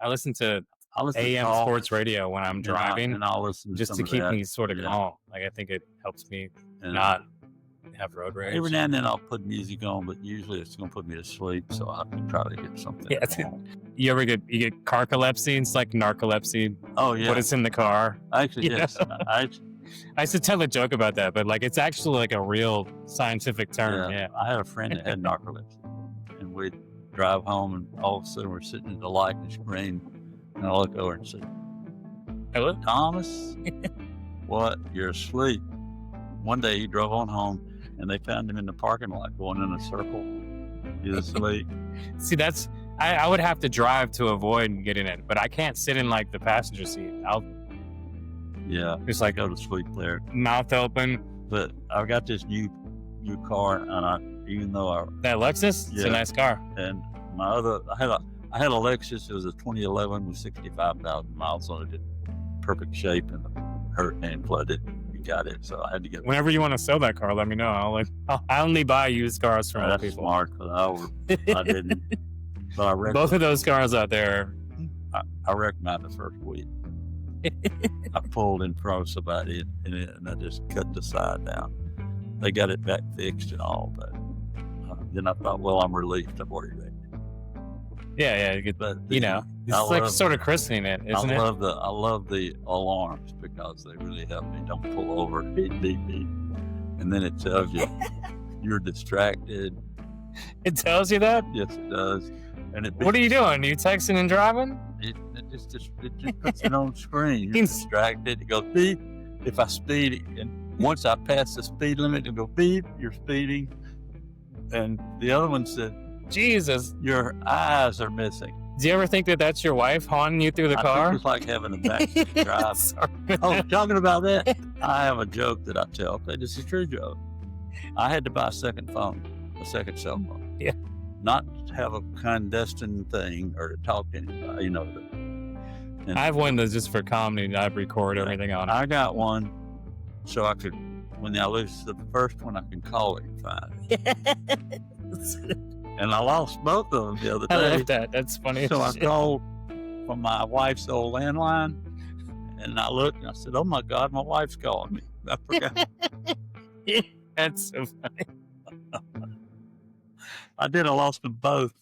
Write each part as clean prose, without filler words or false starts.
I listen to I listen to AM talk, sports radio when I'm driving, and I'll listen to just some to of keep that. me sort of Yeah. calm. Like, I think it helps me And not have road rage. every now and then I'll put music on, but usually it's going to put me to sleep, so I have to try to get something. Yeah, you ever get carcolepsy? It's like narcolepsy. Oh yeah, But it's in the car. actually You yes. know? I used to tell a joke about that, but like it's actually like a real scientific term. Yeah. I had a friend that had narcolepsy, and we'd drive home, and all of a sudden we're sitting at the light and screen, and I look over and say, Hello? Thomas, what? You're asleep. One day he drove on home, and they found him in the parking lot going in a circle. He was asleep. See, I would have to drive to avoid getting it, but I can't sit in like the passenger seat. I'll just like go to sleep there, mouth open. But I've got this new car, and even though that Lexus, it's a nice car. And my other, I had a Lexus. It was a 2011 with 65,000 miles on it, in perfect shape, and the hurricane flooded. We got it, so I had to get. Whenever you want to sell that car, let me know. I only buy used cars from other people. Smart, because I didn't. But I wrecked both of those cars out there. I wrecked mine the first week. I pulled in front of somebody and I just cut the side down. They got it back fixed and all, but then I thought, well, I'm relieved. I've already wrecked it. Yeah, but it's like sort of christening it, isn't it? I love the alarms because they really help me. Don't pull over, beep, beep, beep. And then it tells you you're distracted. It tells you that? Yes, it does. And what are you doing? Are you texting and driving? It just puts it on screen. You're distracted. It goes beep. If I speed, and once I pass the speed limit, it'll go beep. You're speeding. And the other one said, Jesus, your eyes are missing. Do you ever think that that's your wife haunting you through the car? It's like having a backseat drive. Oh, talking about that, I have a joke that I tell. This is a true joke. I had to buy a second cell phone. Yeah. Not to have a clandestine thing or to talk to anybody, And I have one that's just for comedy. I record everything on it. I got one so I could, when I lose the first one, I can call it and find it. And I lost both of them the other day. I love that. That's funny. So I called from my wife's old landline, and I looked and I said, "Oh my God, my wife's calling me." I forgot. That's so funny. I lost them both.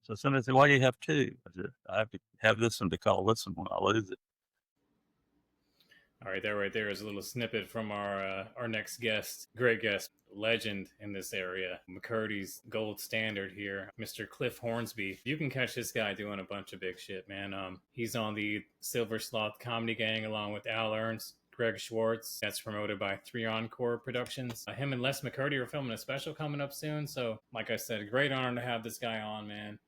So somebody said, "Why do you have two?" I said, "I have to have this one to call this one when I lose it." All right, that right there is a little snippet from our next guest. Great guest, legend in this area. McCurdy's gold standard here, Mr. Cliff Hornsby. You can catch this guy doing a bunch of big shit, man. He's on the Silver Sloth Comedy Gang along with Al Ernst, Greg Schwartz. That's promoted by 3 Encore Productions. Him and Les McCurdy are filming a special coming up soon. So, like I said, a great honor to have this guy on, man.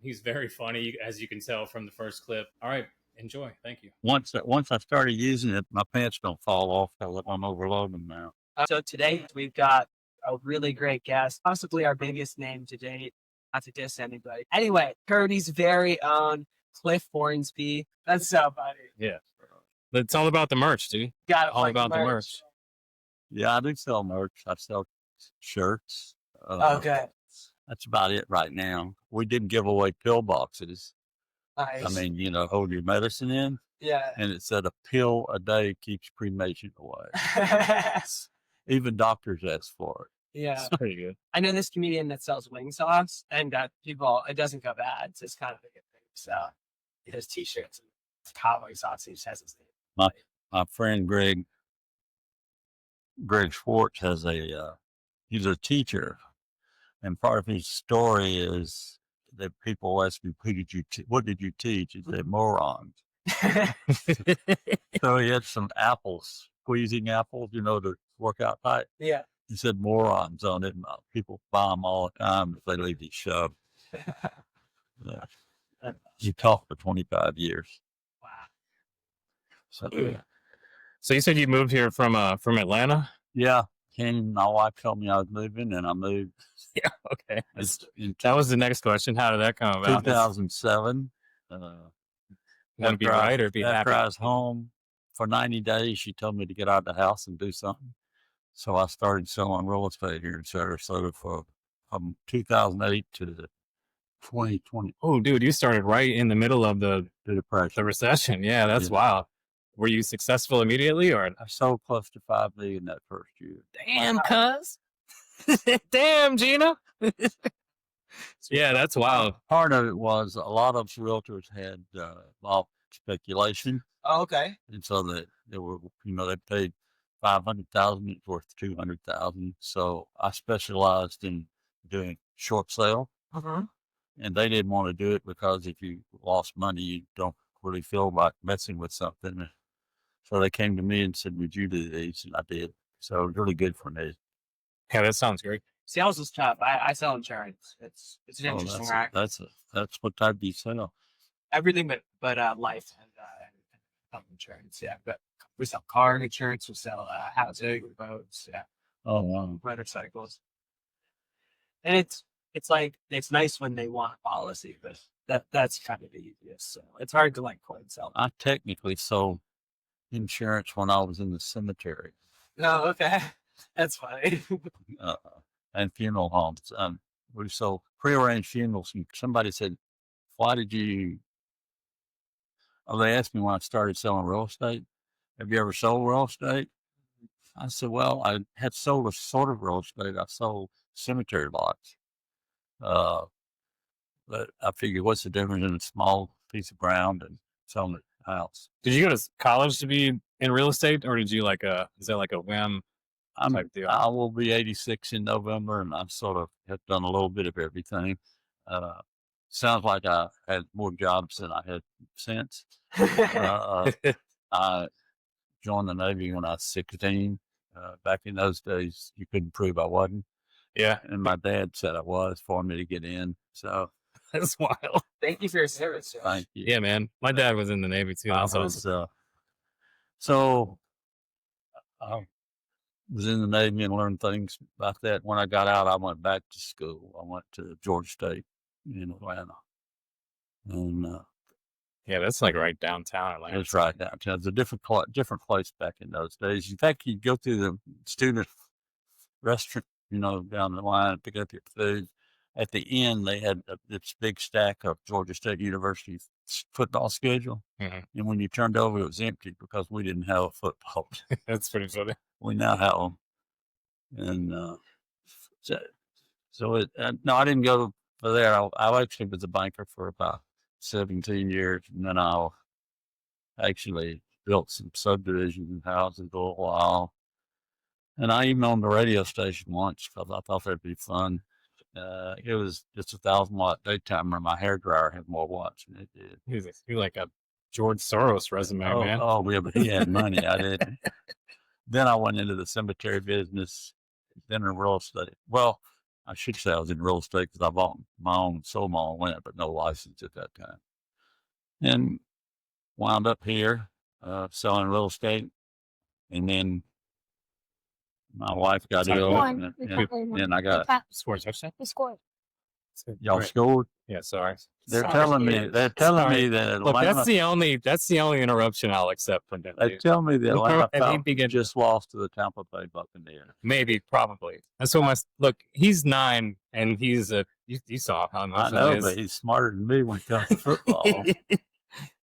He's very funny, as you can tell from the first clip. All right. Enjoy. Thank you. Once I started using it, my pants don't fall off. I'm overloading them now. So today we've got a really great guest, possibly our biggest name to date. Not to diss anybody. Anyway, Curdy's very own Cliff Hornsby. That's so funny. Yeah. It's all about the merch, dude. Got it. All about the merch. Yeah, I do sell merch. I sell shirts. Okay. That's about it right now. We did give away pill boxes. Nice. I mean, hold your medicine in. Yeah. And it said a pill a day keeps cremation away. Even doctors ask for it. Yeah. That's pretty good. I know this comedian that sells wing sauce, and it doesn't go bad. It's just kind of a good thing. So he does t-shirts and hot wing sauce. He just has his name. My friend Greg Schwartz has he's a teacher. And part of his story is that people ask me, what did you teach? He said, morons. So he had some apples, squeezing apples, to work out pipe. Yeah. He said morons on it. And people buy them all the time if they leave these shoved. He taught for 25 years. Wow. So you said you moved here from Atlanta? Yeah. My wife told me I was moving, and I moved. Yeah, okay. That was the next question. How did that come about? 2007. Want to be right or be happy? After I was home for 90 days, she told me to get out of the house and do something. So I started selling real estate here in Sarasota from 2008 to 2020, Oh, dude, you started right in the middle of the depression. recession. Yeah, that's Yeah. wild. Were you successful immediately, or I sold close to $5 million that first year. damn, cuz? Damn, Gina. Yeah, that's wild. Part of it was a lot of realtors had bought speculation, Oh, okay. and so that they were, they paid $500,000, it's worth $200,000. So I specialized in doing short sale, and they didn't want to do it because if you lost money, you don't really feel like messing with something. So they came to me and said, "Would you do these?" And I did. So it was really good for me. Yeah, that sounds great. Sales is tough. I sell insurance. It's an interesting rack. That's what type do you sell? Everything but life and health insurance. Yeah, but we sell car insurance. We sell housing, boats. Yeah, Oh, wow. motorcycles. And it's like it's nice when they want a policy, but that's kind of the easiest. So it's hard to like cold sell. I technically sold insurance when I was in the cemetery. Oh, okay, that's funny. And funeral homes. We sold prearranged funerals. And somebody said, "Why did you?" Oh, they asked me when I started selling real estate. Have you ever sold real estate? I said, "Well, I had sold a sort of real estate. I sold cemetery lots. But I figured, what's the difference in a small piece of ground and selling a house?" Did you go to college to be in real estate, or did you is that like a whim type deal? I will be 86 in November, and I've sort of have done a little bit of everything. Sounds like I had more jobs than I had since. I joined the Navy when I was 16. Back in those days, you couldn't prove I wasn't. Yeah, And my dad said I was for me to get in. So that's wild. Thank you for your service, Josh. thank you. Yeah, man. My dad was in the Navy too. I That's awesome. was in the Navy and learned things about that. When I got out, I went back to school. I went to Georgia State in Atlanta. And Yeah, that's like right downtown Atlanta. it's right downtown. It's a different place back in those days. In fact, you'd go through the student restaurant, down the line and pick up your food. At the end, they had this big stack of Georgia State University football schedule. Mhm. And when you turned over, it was empty because we didn't have a football. That's pretty funny. We now have them. And no, I didn't go for there. I actually was a banker for about 17 years. And then I actually built some subdivisions and houses a little while. And I even owned the radio station once because I thought that'd be fun. It was just a 1,000-watt daytimer. My hairdryer had more watts than it did. You're like a George Soros resume, man. Oh, yeah, but he had money. I didn't. Then I went into the cemetery business, then in real estate. Well, I should say I was in real estate because I bought sold my own land, but no license at that time. And wound up here selling real estate. And then my wife got ill, and I got Scores touchdown. We scored. y'all Right. scored. Yeah, sorry. They're Sorry. telling me that Look, Atlanta. that's the only interruption I'll accept from them. They dude. tell me the Atlanta And he'd Falcons be getting- just lost to the Tampa Bay Buccaneers. Maybe, probably. That's what look. He's 9, and he's you saw how I much know, it is. but he's smarter than me when it comes to football.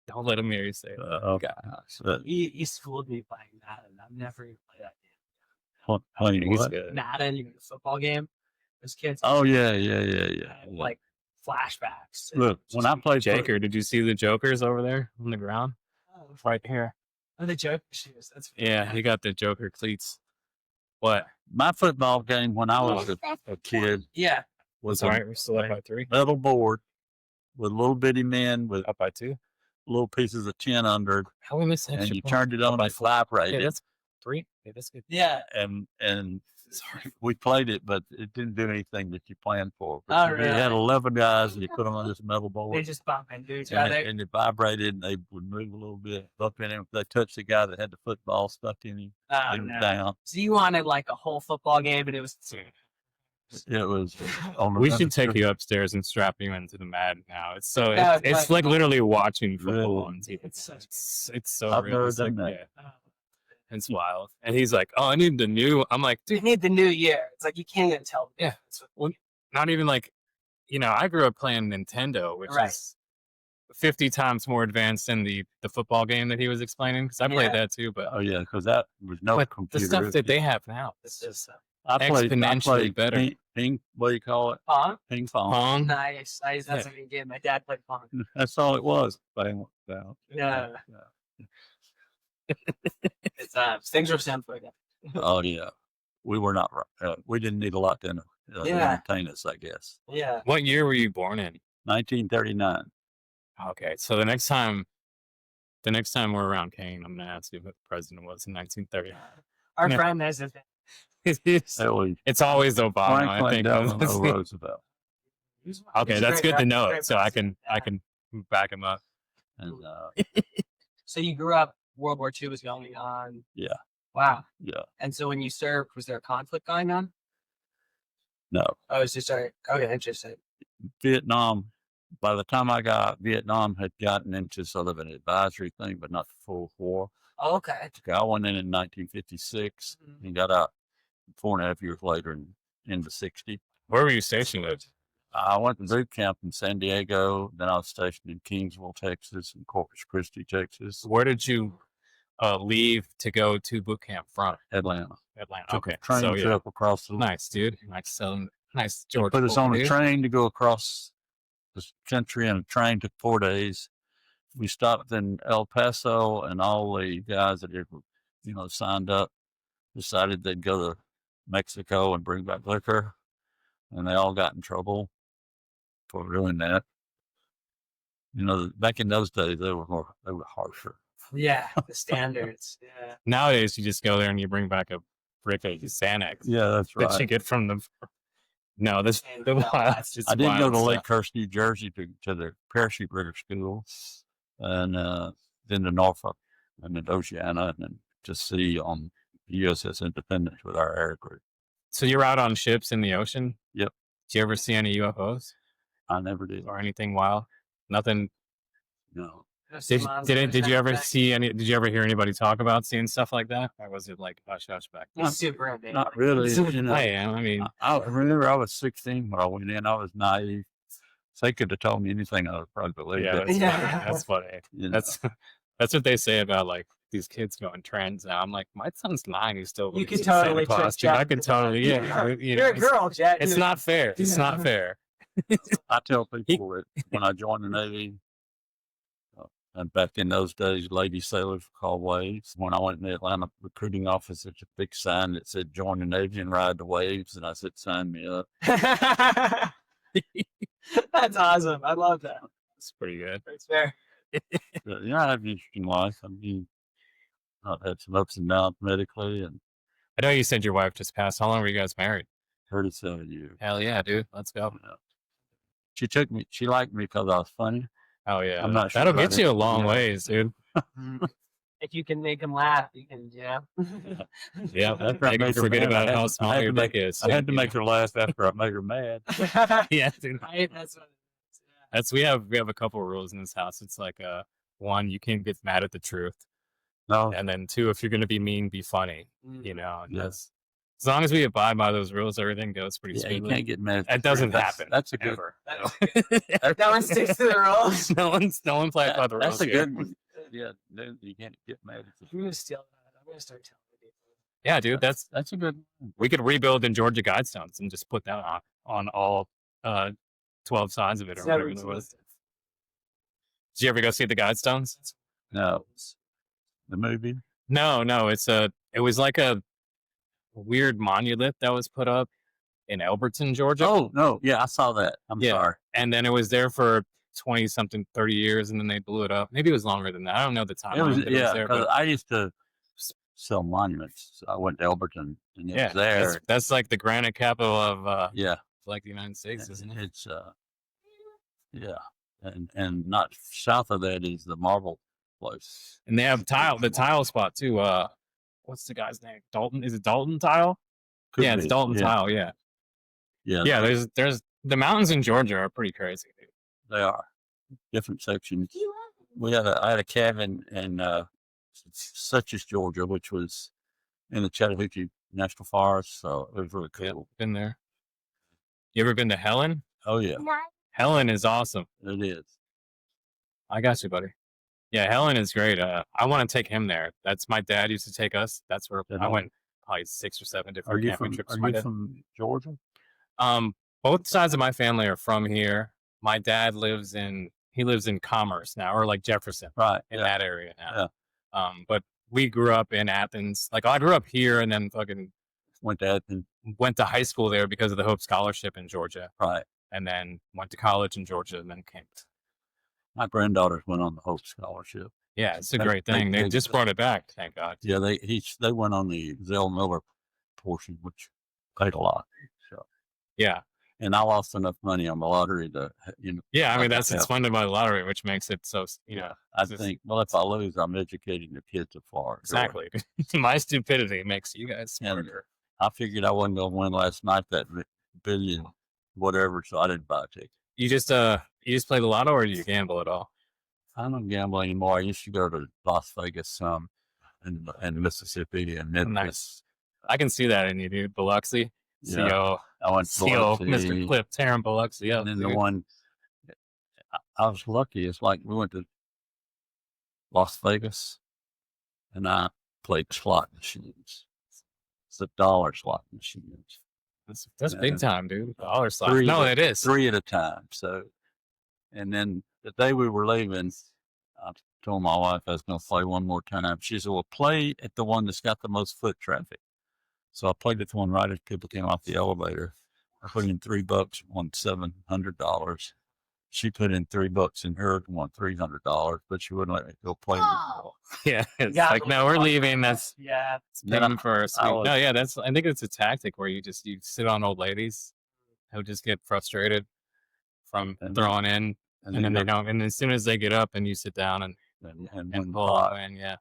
Don't let him hear you say that. Gosh, but He schooled me playing Madden. I'm never gonna play that honey, He's what? good. Madden, a football game. Those kids. Oh yeah. Like flashbacks. Look, when I played Jaker, did you see the Jokers over there on the ground? Right here. Oh, the joke shoes. That's Yeah, he got the Joker cleats. What? my football game when I was a kid yeah. was All a right, we're still up by 3. metal board with little bitty men with Up by 2. little pieces of tin under it, How we miss and extra you point? turned it on and Yeah, vibrated. that's 3. Yeah, that's good. Yeah. And Sorry. we played it, but it didn't do anything that you planned for. Oh, You really? had 11 guys, and you put them on this metal board. They just bump into each and other. it vibrated, and they would move a little bit up in him. If they touched the guy that had the football stuck in him, Oh, he was no. down. So you wanted like a whole football game, and it was. It was on the We should take you upstairs and strap you into the Mad now. It's so Yeah, it's like literally watching football Really? on TV. It's such- It's so I've real. never It's done like, that. yeah, it's wild. And he's like, "Oh, I need the new." I'm like, You "Dude, need the new year. It's like you can't even tell. Yeah. Well, not even like I grew up playing Nintendo, which Right. is 50 times more advanced than the football game that he was explaining, because I played Yeah. that too. But Oh yeah, because that was no the computer. stuff that they have now, it's It's just just I played exponentially better. Ping, what do you call it? Pong. Ping pong. Pong. Nice. That's Yeah. a good game. My dad played Pong. That's all it was. Bang, down. Yeah. It's things are simple. Oh yeah, we were not. We didn't need a lot to Yeah. entertain us, I guess. Yeah. What year were you born in? 1939. Okay, so the next time we're around Kane, I'm gonna ask you who the president was in 1930. Our Yeah. friend has a It's That was always Obama, I Franklin think. Delano Roosevelt. Okay, that's good to know. So I can back him up. And So you grew up, World War II was going on. Yeah. Wow. yeah, And so when you served, was there a conflict going on? no, Oh, it's just okay. Interesting. Vietnam. By the time I got out, Vietnam had gotten into sort of an advisory thing, but not the full war. Oh, okay. I went in 1956 and got out 4.5 years later into 60. Where were you stationed at? I went to boot camp in San Diego. Then I was stationed in Kingsville, Texas, and Corpus Christi, Texas, Where did you leave to go to boot camp from? Atlanta. Atlanta. Took Okay, a train so yeah, trip across the nice, dude. Nice They George. put us on a dude. train to go across the country, and a train took 4 days. We stopped in El Paso, and all the guys that had, signed up decided they'd go to Mexico and bring back liquor, and they all got in trouble for doing that. Back in those days, they were harsher. Yeah, the standards. Yeah. Nowadays, you just go there and you bring back a brick of Xanax Yeah, that's that right. you get from the. No, this And the no, wild. that's It's I did go wild to stuff. Lakehurst, New Jersey to the parachute rigger school, and then to Norfolk and then Oceana, and then to sea on the USS Independence with our air group. So you're out on ships in the ocean? Yep. Did you ever see any UFOs I never did. or anything wild? Nothing. No. Did you ever see any? Did you ever hear anybody talk about seeing stuff like that, or was it like hush hush back then? He's super amazing. Not really. I am. I mean, I remember I was 16 when I went in. I was naive. If they could have told me anything, I would probably believe yeah, it. that's Yeah. funny. That's funny. You know. That's what they say about like these kids going trans now. I'm like, my son's 9. He's still. You believes could in Santa totally Claus, trick dude. I Jack could into totally. that. Yeah. You're a girl, Jet. It's not fair. It's not fair. I tell people that when I joined the Navy, and back in those days, lady sailors were called waves. When I went in the Atlanta recruiting office, there's a big sign that said, "Join the Navy and ride the waves." And I said, "Sign me up." That's awesome. I love that. It's pretty good. It's fair. But, I have an interesting life. I mean, I've had some ups and downs medically, and I know you said your wife just passed. How long were you guys married? 37 years. Hell yeah, dude. Let's go. She took me. She liked me because I was funny. Oh yeah. I'm not sure That'll about get you it. a long Yeah. ways, dude. If you can make him laugh, you can, yeah. Yeah. After I Make her made her forget mad, about I how had- small I had your to dick is. I had to Yeah. make her laugh after I made her mad. Yeah, dude. Right? That's what it is. Yeah. That's we have a couple of rules in this house. It's like 1, you can't get mad at the truth, No, and then 2, if you're gonna be mean, be funny. You know, and Yeah. that's as long as we abide by those rules, everything goes pretty yeah, you smoothly. can't get mad. at That the doesn't truth. happen. That's a good. ever. No one sticks to the rules. no one plays by the rules. That's a here. good one. Yeah, no, you can't get mad at the I'm truth. gonna steal that. I'm gonna start telling people. Yeah, dude. That's That's a good one. we could rebuild in Georgia Guidestones and just put that on all 12 sides of it or It's whatever never it was. Did you ever go see the Guidestones? No, the movie. No, it was like a weird monument that was put up in Elberton, Georgia. Oh no, yeah, I saw that. I'm Yeah. sorry. And then it was there for 20 something, 30 years, and then they blew it up. Maybe it was longer than that. I don't know the time. It was, yeah, there, 'cause but I used to sell monuments. So I went to Elberton, and it yeah, was there. that's like the granite capital of Yeah, like the United States, isn't it? it's yeah, and not south of that is the marble place. And they have the tile spot too. What's the guy's name? Dalton? Is it Dalton Tile? Could Yeah, it's be. Dalton Yeah, Tile. Yeah, yeah, yeah. There's the mountains in Georgia are pretty crazy, dude. they are different sections. I had a cabin in Suches, Georgia, which was in the Chattahoochee National Forest, so it was really Yeah, cool. been there. You ever been to Helen? Oh yeah, Helen is awesome. it is. I got you, buddy. Yeah, Helen is great. I want to take him there. That's my dad used to take us. That's where I went probably 6 or 7 Are different you camping from? trips. Are with my you dad. from Georgia? Both sides of my family are from here. My dad lives in Commerce now, or like Jefferson, Right. in that area now. But we grew up in Athens. Like I grew up here, and then fucking Went to Athens. went to high school there because of the Hope Scholarship in Georgia, Right. and then went to college in Georgia, and then came. My granddaughters went on the Hope Scholarship. Yeah, it's a great thing. They just brought it back, thank God. Yeah, they went on the Zell Miller portion, which paid a lot. So Yeah. And I lost enough money on the lottery to, Yeah, I mean, it's funded by the lottery, which makes it so, I think, well, if I lose, I'm educating the kids to Florida. Exactly. My stupidity makes you guys smarter. I figured I wasn't going to win last night, that billion, whatever, so I didn't buy a ticket. You just play the lotto, or do you gamble at all? I don't gamble anymore. I used to go to Las Vegas and Mississippi and Memphis. Nice. I can see that in you, dude. Biloxi. Yeah. CO. I went to CO, Mr. Cliff Taryn Biloxi. Yeah. And then the one, I was lucky. It's like we went to Las Vegas and I played slot machines. It's $1 slot machines. That's big time, dude. $1 slot. It is 3 at a time. So, and then the day we were leaving, I told my wife I was going to play one more time. She said, well, play at the one that's got the most foot traffic. So I played at the one right as people came off the elevator. I put in $3, won $700. She put in $3 in hers, won $300, but she wouldn't let me go play. Yeah, it's like, no, we're leaving. That's it's paying for a sweet. No, yeah, I think it's a tactic where you sit on old ladies who just get frustrated from throwing in, and then they don't. And as soon as they get up, and you sit down and pull up, and yeah.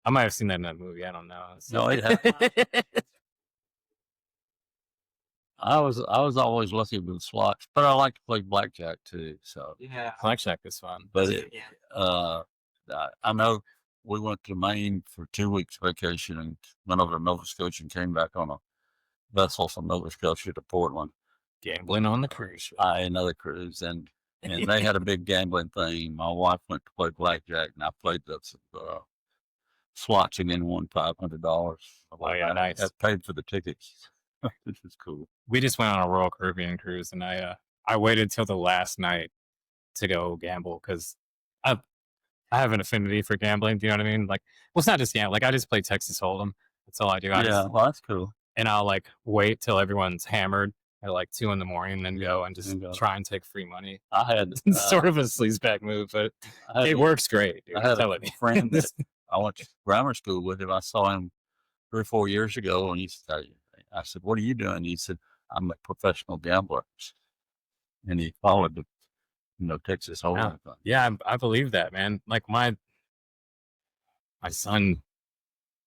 I might have seen that in that movie. I don't know. No, it happened. I was always lucky with slots, but I like to play blackjack too. So yeah, blackjack is fun. But I know we went to Maine for 2 weeks vacation and went over to Nova Scotia and came back on a vessel from Nova Scotia to Portland. Gambling on the cruise. Another cruise, and they had a big gambling thing. My wife went to play blackjack, and I played the slots again, won $500. Oh yeah, nice. I paid for the tickets. This is cool. We just went on a Royal Caribbean cruise, and I waited till the last night to go gamble because I have an affinity for gambling. Do you know what I mean? Like, well, it's not just gambling. Like, I just play Texas Hold'em. That's all I do. Well, that's cool. And I'll wait till everyone's hammered at 2 a.m, and then go and just try and take free money. I had sort of a sleazeback move, but it works great. Dude, I had a friend that I went to grammar school with him. I saw him 3 or 4 years ago, and I said, "What are you doing?" He said, "I'm a professional gambler," and he followed the Texas Hold'em. Yeah, I believe that, man. Like my son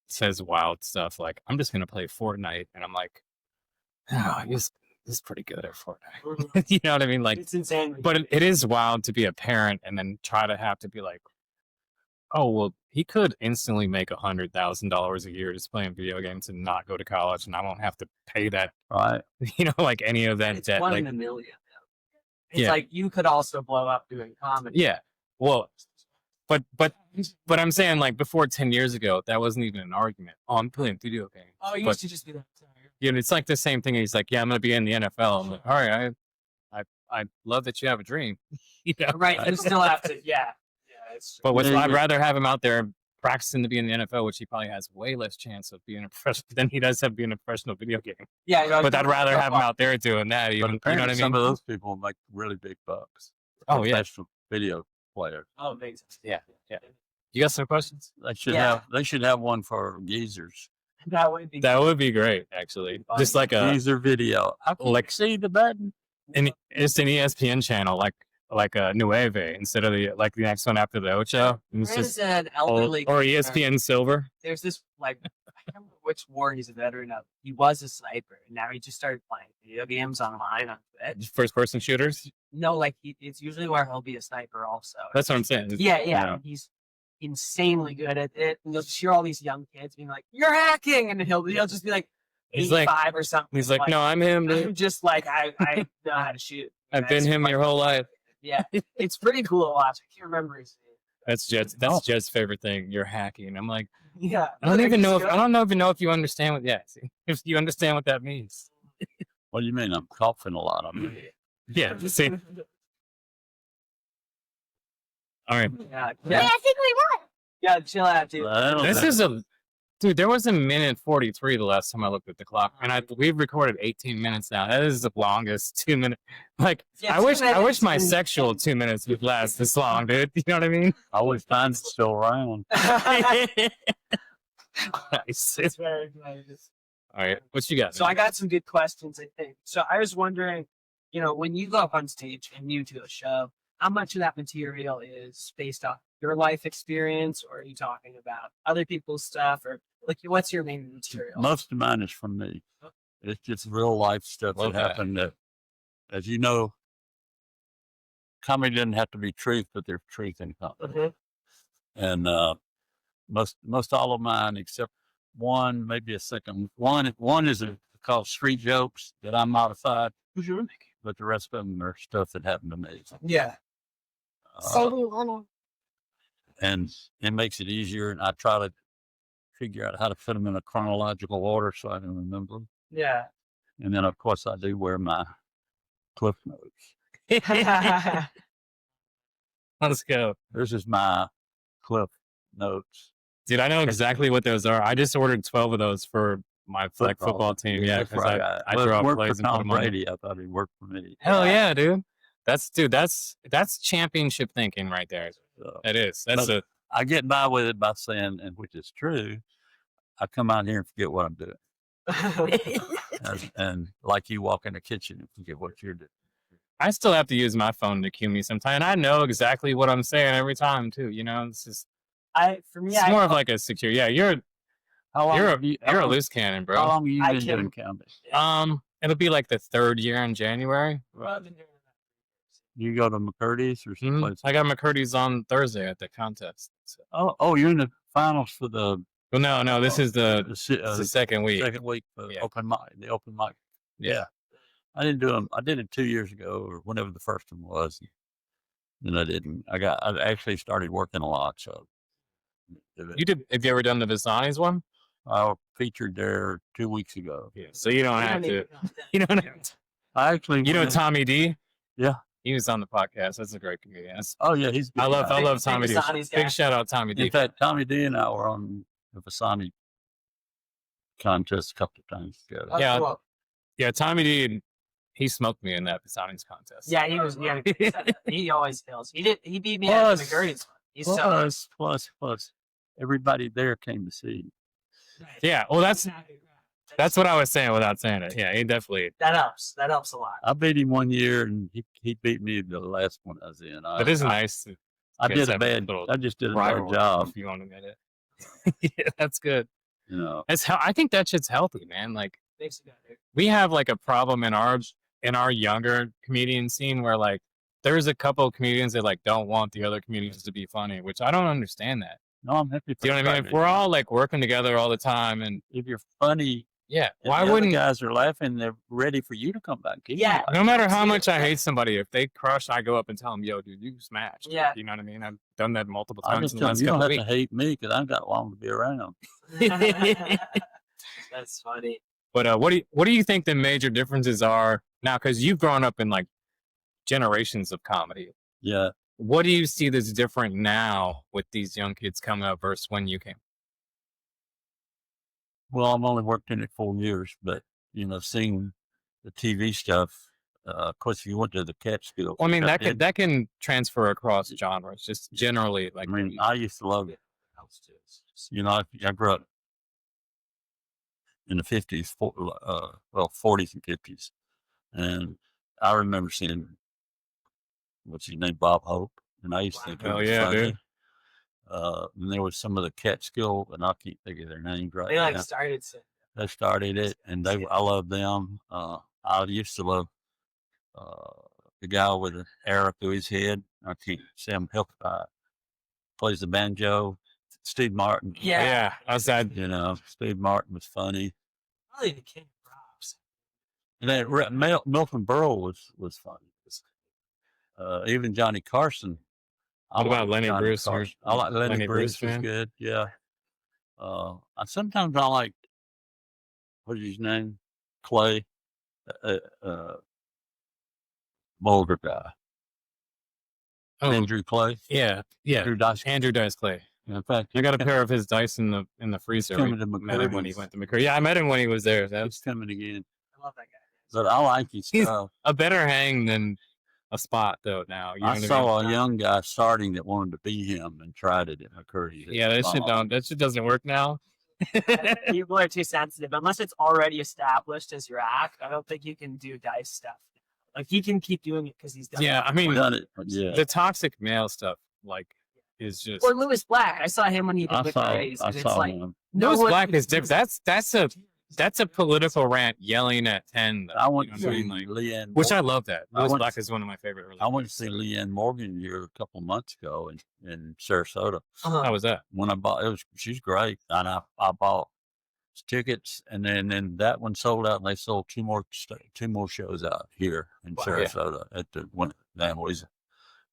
says wild stuff like, "I'm just gonna play Fortnite," and I'm like, "Oh, he's pretty good at Fortnite." You know what I mean? Like, it's insane. But it is wild to be a parent and then try to have to be like, oh, well, he could instantly make $100,000 a year just playing video games and not go to college, and I won't have to pay that, right? Any of that it's debt. One in a million. It's like you could also blow up doing comedy. Yeah. Well, but I'm saying before 10 years ago, that wasn't even an argument. Oh, I'm playing video games. Oh, you used to just be that. It's like the same thing. He's like, yeah, I'm going to be in the NFL. I'm like, all right, I love that you have a dream. Right. You still have to, yeah. It's true. But I'd rather have him out there practicing to be in the NFL, which he probably has way less chance of being a professional than he does of being a professional video game. Yeah. But I'd rather have him out there doing that. Even, but you know what I mean? Some of those people make really big bucks. Oh, yeah. Professional video players. Oh, amazing. Yeah. You got some questions? They should have one for geezers. That would be great, actually. Just like a geezer video. I can't see the button. And it's an ESPN channel, like a Nueve instead of the next one after the Ocho. It's just an elderly or ESPN Silver. There's this I can't remember which war he's a veteran of. He was a sniper, and now he just started playing video games online on Twitch. First person shooters? No, it's usually where he'll be a sniper also. That's what I'm saying. Yeah. He's insanely good at it. And you'll just hear all these young kids being like, "You're hacking," and he'll just be like, He's like, 85 or something. he's like, no, I'm him, dude. I'm just like, I know how to shoot. I've been him your whole life. Yeah, it's pretty cool to watch. I can't remember his name. That's Jed's favorite thing. You're hacking. I'm like, Yeah, I don't even know if you understand what. Yeah, see, if you understand what that means. What do you mean? I'm coughing a lot. Yeah. See. All right. Yeah, I think we won. yeah, chill out, dude. This is dude. There was a minute 43 the last time I looked at the clock, and we've recorded 18 minutes now. That is the longest 2 minute. Like, Yeah, I wish my minutes. sexual 2 minutes would last this long, dude. You know what I mean? I always find it's still around. Nice. It's very nice. All right, what you got? So I got some good questions, I think. So I was wondering, when you go up on stage and you do a show, how much of that material is based off your life experience, or are you talking about other people's stuff, or like what's your main material? Most of mine is from me. It's just real life stuff that happened. That, as you know, comedy doesn't have to be truth, but there's truth in comedy. And most all of mine, except one, maybe a second one is called street jokes that I modified, but the rest of them are stuff that happened to me. Yeah. And it makes it easier. And I try to figure out how to fit them in a chronological order so I can remember them. Yeah. And then, of course, I do wear my cliff notes. Let's go. This is my cliff notes. Dude, I know exactly what those are. I just ordered 12 of those for my flag football team. Yeah, that's because right. I draw worked plays for and put Tom them on. Brady. I thought he worked for me. Hell yeah, dude. That's championship thinking right there. So, It is. That's But- I get by with it by saying, and which is true, I come out here and forget what I'm doing. And like you walk in the kitchen and forget what you're doing. I still have to use my phone to cue me sometimes. And I know exactly what I'm saying every time too. It's just it's more of like a secure. Yeah, you're a loose cannon, bro. How long have you I been can- doing comedy? It'll be like the 3rd year in January. You go to McCurdy's or someplace? I got McCurdy's on Thursday at the contest. So. Oh, you're in the finals for the Well, no, this is the the second week. second week for Yeah. open mic. The open mic. Yeah. I didn't do them. I did it 2 years ago or whenever the first one was. Then I didn't. I actually started working a lot. So You did? Have you ever done the Visani's one? I featured there 2 weeks ago. Yeah. So you don't have to. You don't have to. I actually, You know Tommy D? Yeah. He was on the podcast. That's a great comedian. Oh yeah, he's. I love Big Tommy D. Visani's guy. Big shout out Tommy D. In fact, Tommy D and I were on the Vasani contest a couple of times together. Yeah. Cool. Yeah, Tommy D. He smoked me in that Visani's contest. Yeah, he was. Yeah, he always kills. He beat me at the McCurdy's one. He's so Plus, everybody there came to see. Yeah. Well, that's what I was saying without saying it. Yeah, he definitely. that helps. That helps a lot. I beat him 1 year, and he beat me the last one I was in. It is nice. I Kids did a have bad. little I just did a bad rivalry, job. if you want to admit it. Yeah, that's good. You know. I think that shit's healthy, man. Like Thanks, dude. we have like a problem in our younger comedian scene where like there's a couple of comedians that like don't want the other comedians to be funny, which I don't understand that. No, I'm happy. Do you know what I mean? If we're all like working together all the time and if you're funny, yeah, and why the other wouldn't guys are laughing? They're ready for you to come back. Yeah. no matter how much I hate somebody, if they crush, I go up and tell them, yo, dude, you smashed. Yeah. You know what I mean? I've done that multiple I times just in the tell them, last you don't couple have of to hate me because I've got long to be around. That's funny. But what do you think the major differences are now? Because you've grown up in like generations of comedy. Yeah. What do you see that's different now with these young kids coming up versus when you came? Well, I've only worked in it 4 years, but seeing the TV stuff. Of course, if you went to the Catskill. Well, I mean, that can transfer across genres, just generally. Like, I mean, I used to love it. I grew up in the 50s, 40s and 50s. And I remember seeing, what's his name, Bob Hope. And I used to think, hell yeah, dude. And there was some of the Catskill, and I can't think of their names right They now. like started. They started it, and I love them. I used to love the guy with an arrow through his head. I can't say I'm helped by it. Plays the banjo. Steve Martin. Yeah. Yeah, outside. Steve Martin was funny. Probably the king of props. And then Milton Berle was funny. Even Johnny Carson. What about Lenny Johnny Bruce? Carson. I like Lenny Bruce was fan? good. Yeah. Sometimes I like, what is his name? Clay. Boulder guy. Oh, Andrew Clay. yeah. Andrew Dice. Andrew Dice Clay. In fact, I got a pair of his dice in the freezer. coming to Met him when he McCurdy's. went to McCurdy. Yeah, I met him when he was there. It's coming again. I love that guy. But I like his He's stuff. a better hang than a spot though. Now you know I what I mean? saw a young guy starting that wanted to be him and tried it at McCurdy's. Yeah, that shit doesn't work now. People are too sensitive. Unless it's already established as your act, I don't think you can do dice stuff. Like, he can keep doing it because he's done Yeah, it. I mean, done it. Yeah. the toxic male stuff is just. Or Lewis Black. I saw him when he did I McCurdy's. saw And it's like, him. no Lewis one Black can is do different. That's a political rant yelling at 10. Though, I went you to know what I see mean? Like, Leanne. which I Morgan. love that. I Lewis went Black to- is one of my favorite. Early I went to players. see Leanne Morgan here a couple months ago in Sarasota. How was that? When I bought she's great, and I bought tickets, and then that one sold out, and they sold two more shows out here in Wow. Sarasota at the one. Van Weasel.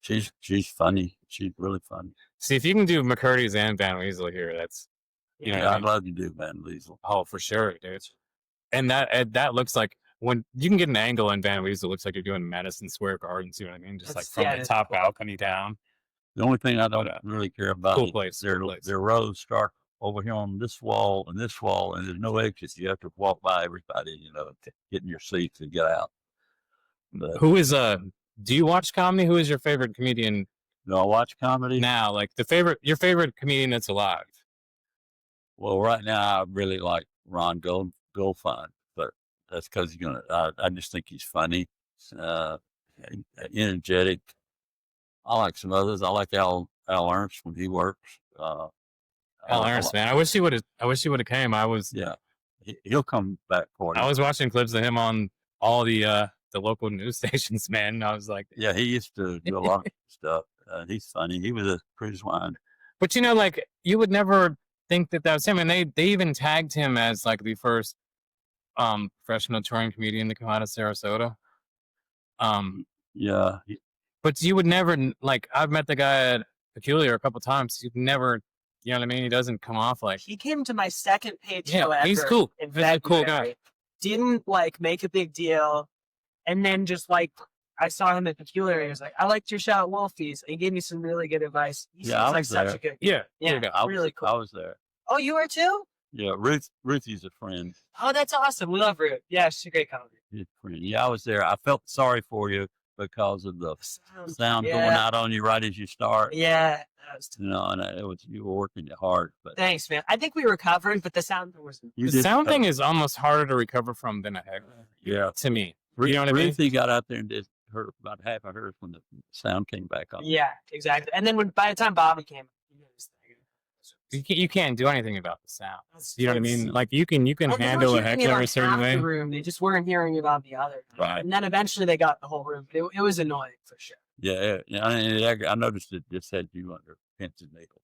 She's funny. She's really funny. See, if you can do McCurdy's and Van Weasel here, that's you know. Yeah, what I I'd mean? love to do Van Weasel. Oh, for sure, dude. And that looks like when you can get an angle in Van Weasel, it looks like you're doing Madison Square Garden. See what I mean? Just like from the top balcony down. The only thing I don't really care about Cool is place, their cool place. their rows start over here on this wall, and there's no exits. You have to walk by everybody, to get in your seats and get out. But Who is do you watch comedy? Who is your favorite comedian I watch comedy. now? Like your favorite comedian that's alive? Well, right now I really like Ron Goldfein, but that's because I just think he's funny, energetic. I like some others. I like Al Ernst when he works. Al Ernst, man. I wish he would have came. Yeah, he'll come back for you. I was watching clips of him on all the local news stations, man. And I was like, Yeah, he used to do a lot of stuff. He's funny. He was a cruise line. but like you would never think that was him. And they even tagged him as like the first professional touring comedian to come out of Sarasota. Yeah, But you would never like. I've met the guy at Peculiar a couple times. You'd never, you know what I mean? He doesn't come off like. He came to my second page Yeah, show ever. he's cool. In He's a cool guy. February. Didn't like make a big deal, and then just like I saw him at Peculiar. He was like, "I liked your show at Wolfie's." He gave me some really good advice. He Yeah, I seems like was such there. a good. Yeah, Yeah, yeah. I was, really cool. I was there. Oh, you were too? Yeah, Ruthie's a friend. Oh, that's awesome. We love Ruth. Yeah, she's a great comic. His friend. Yeah, I was there. I felt sorry for you because of the sound going out on you right as you start. Yeah, that was And you were working hard. But thanks, man. I think we recovered, but the sound was. you The sound thing is almost harder to recover from than a heckler. Yeah, To me, you know what I mean? Ruthie got out there and did her about half of hers when the sound came back on. Yeah, exactly. And then by the time Bobby came, You can't do anything about the sound. You know what I mean? It's- Like you can Well, they were handle a hearing it heckler on a certain half way. the room. They just weren't hearing about the other. Right. And then eventually they got the whole room. It was annoying for sure. Yeah. I noticed it just had you under pins and needles.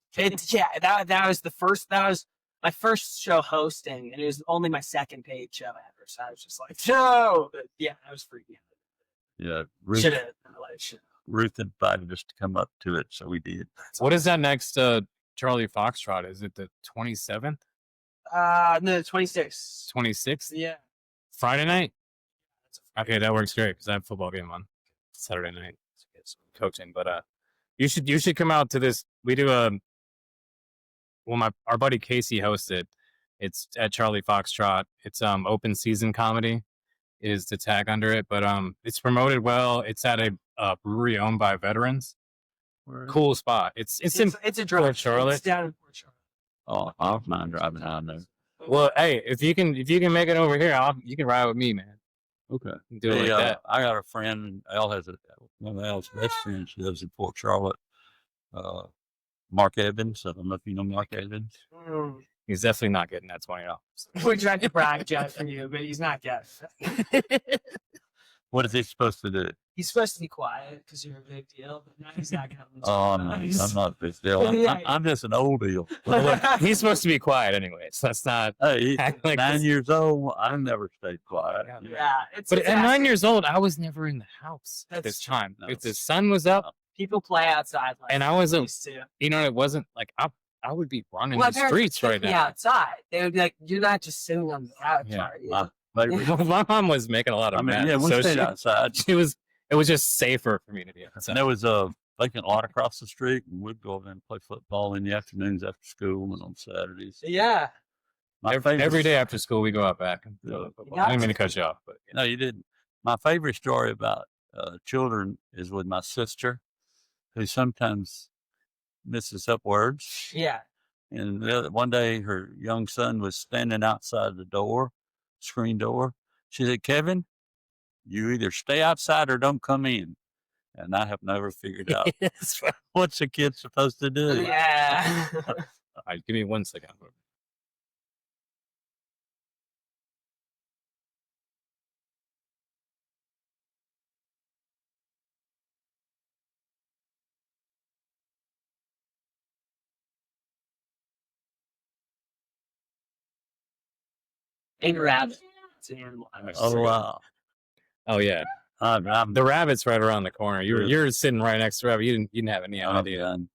That was my first show hosting, and it was only my second paid show ever. So I was just like, no. But yeah, I was freaking out. Yeah, Should have. Ruth invited us to come up to it, so we did. What is that next Charlie Foxtrot? Is it the 27th? No, 26. 26th? Yeah. Friday night? Okay, that works great because I have a football game on Saturday night. So get some coaching. But you should come out to this. We do our buddy Casey hosts it. It's at Charlie Foxtrot. It's open season comedy is the tag under it, but it's promoted well. It's at a brewery owned by veterans. Cool spot. It's in a drive. Port Charlotte. It's down in Port Charlotte. Oh, I don't mind driving down there. Well, hey, if you can make it over here, you can ride with me, man. Okay. Do it like that. I got a friend. Al has one of Al's best friends. He lives in Port Charlotte. Mark Evans. I don't know if you know Mark Evans. He's definitely not getting that $20. We tried to brag Jeff for you, but he's not getting it. What is he supposed to do? He's supposed to be quiet because you're a big deal, but now he's acting up. Oh, no, I'm not a big deal. Yeah. I'm just an old deal. Look, he's supposed to be quiet anyway, so that's not. Hey, he's Act like 9 this. years old. I never stayed quiet. Yeah, But at 9 years old, I was never in the house at That's this time. true. If the sun was up, people play outside, like and I was used to. you know, it wasn't like I would be running My the parents streets would right take me now. outside. They would be like, "You're not just sitting on the couch, Yeah. are you?" My mom was making a lot of mess. we so stayed outside. it was just safer for me to be outside. And there was a vacant lot across the street, and we'd go over and play football in the afternoons after school and on Saturdays. Yeah. Every day after school, we go out back and Yeah. football. I didn't mean to cut you off, but No, you didn't. My favorite story about children is with my sister, who sometimes misses up words. Yeah. And one day her young son was standing outside the screen door. She said, "Kevin, you either stay outside or don't come in." And I have never figured out what's a kid supposed to do. Yeah. all right, give me 1 second. And rabbit. It's an animal. Oh, wow. Oh yeah, I'm the rabbit's right around the corner. You're sitting right next to the rabbit. You didn't have any idea. done.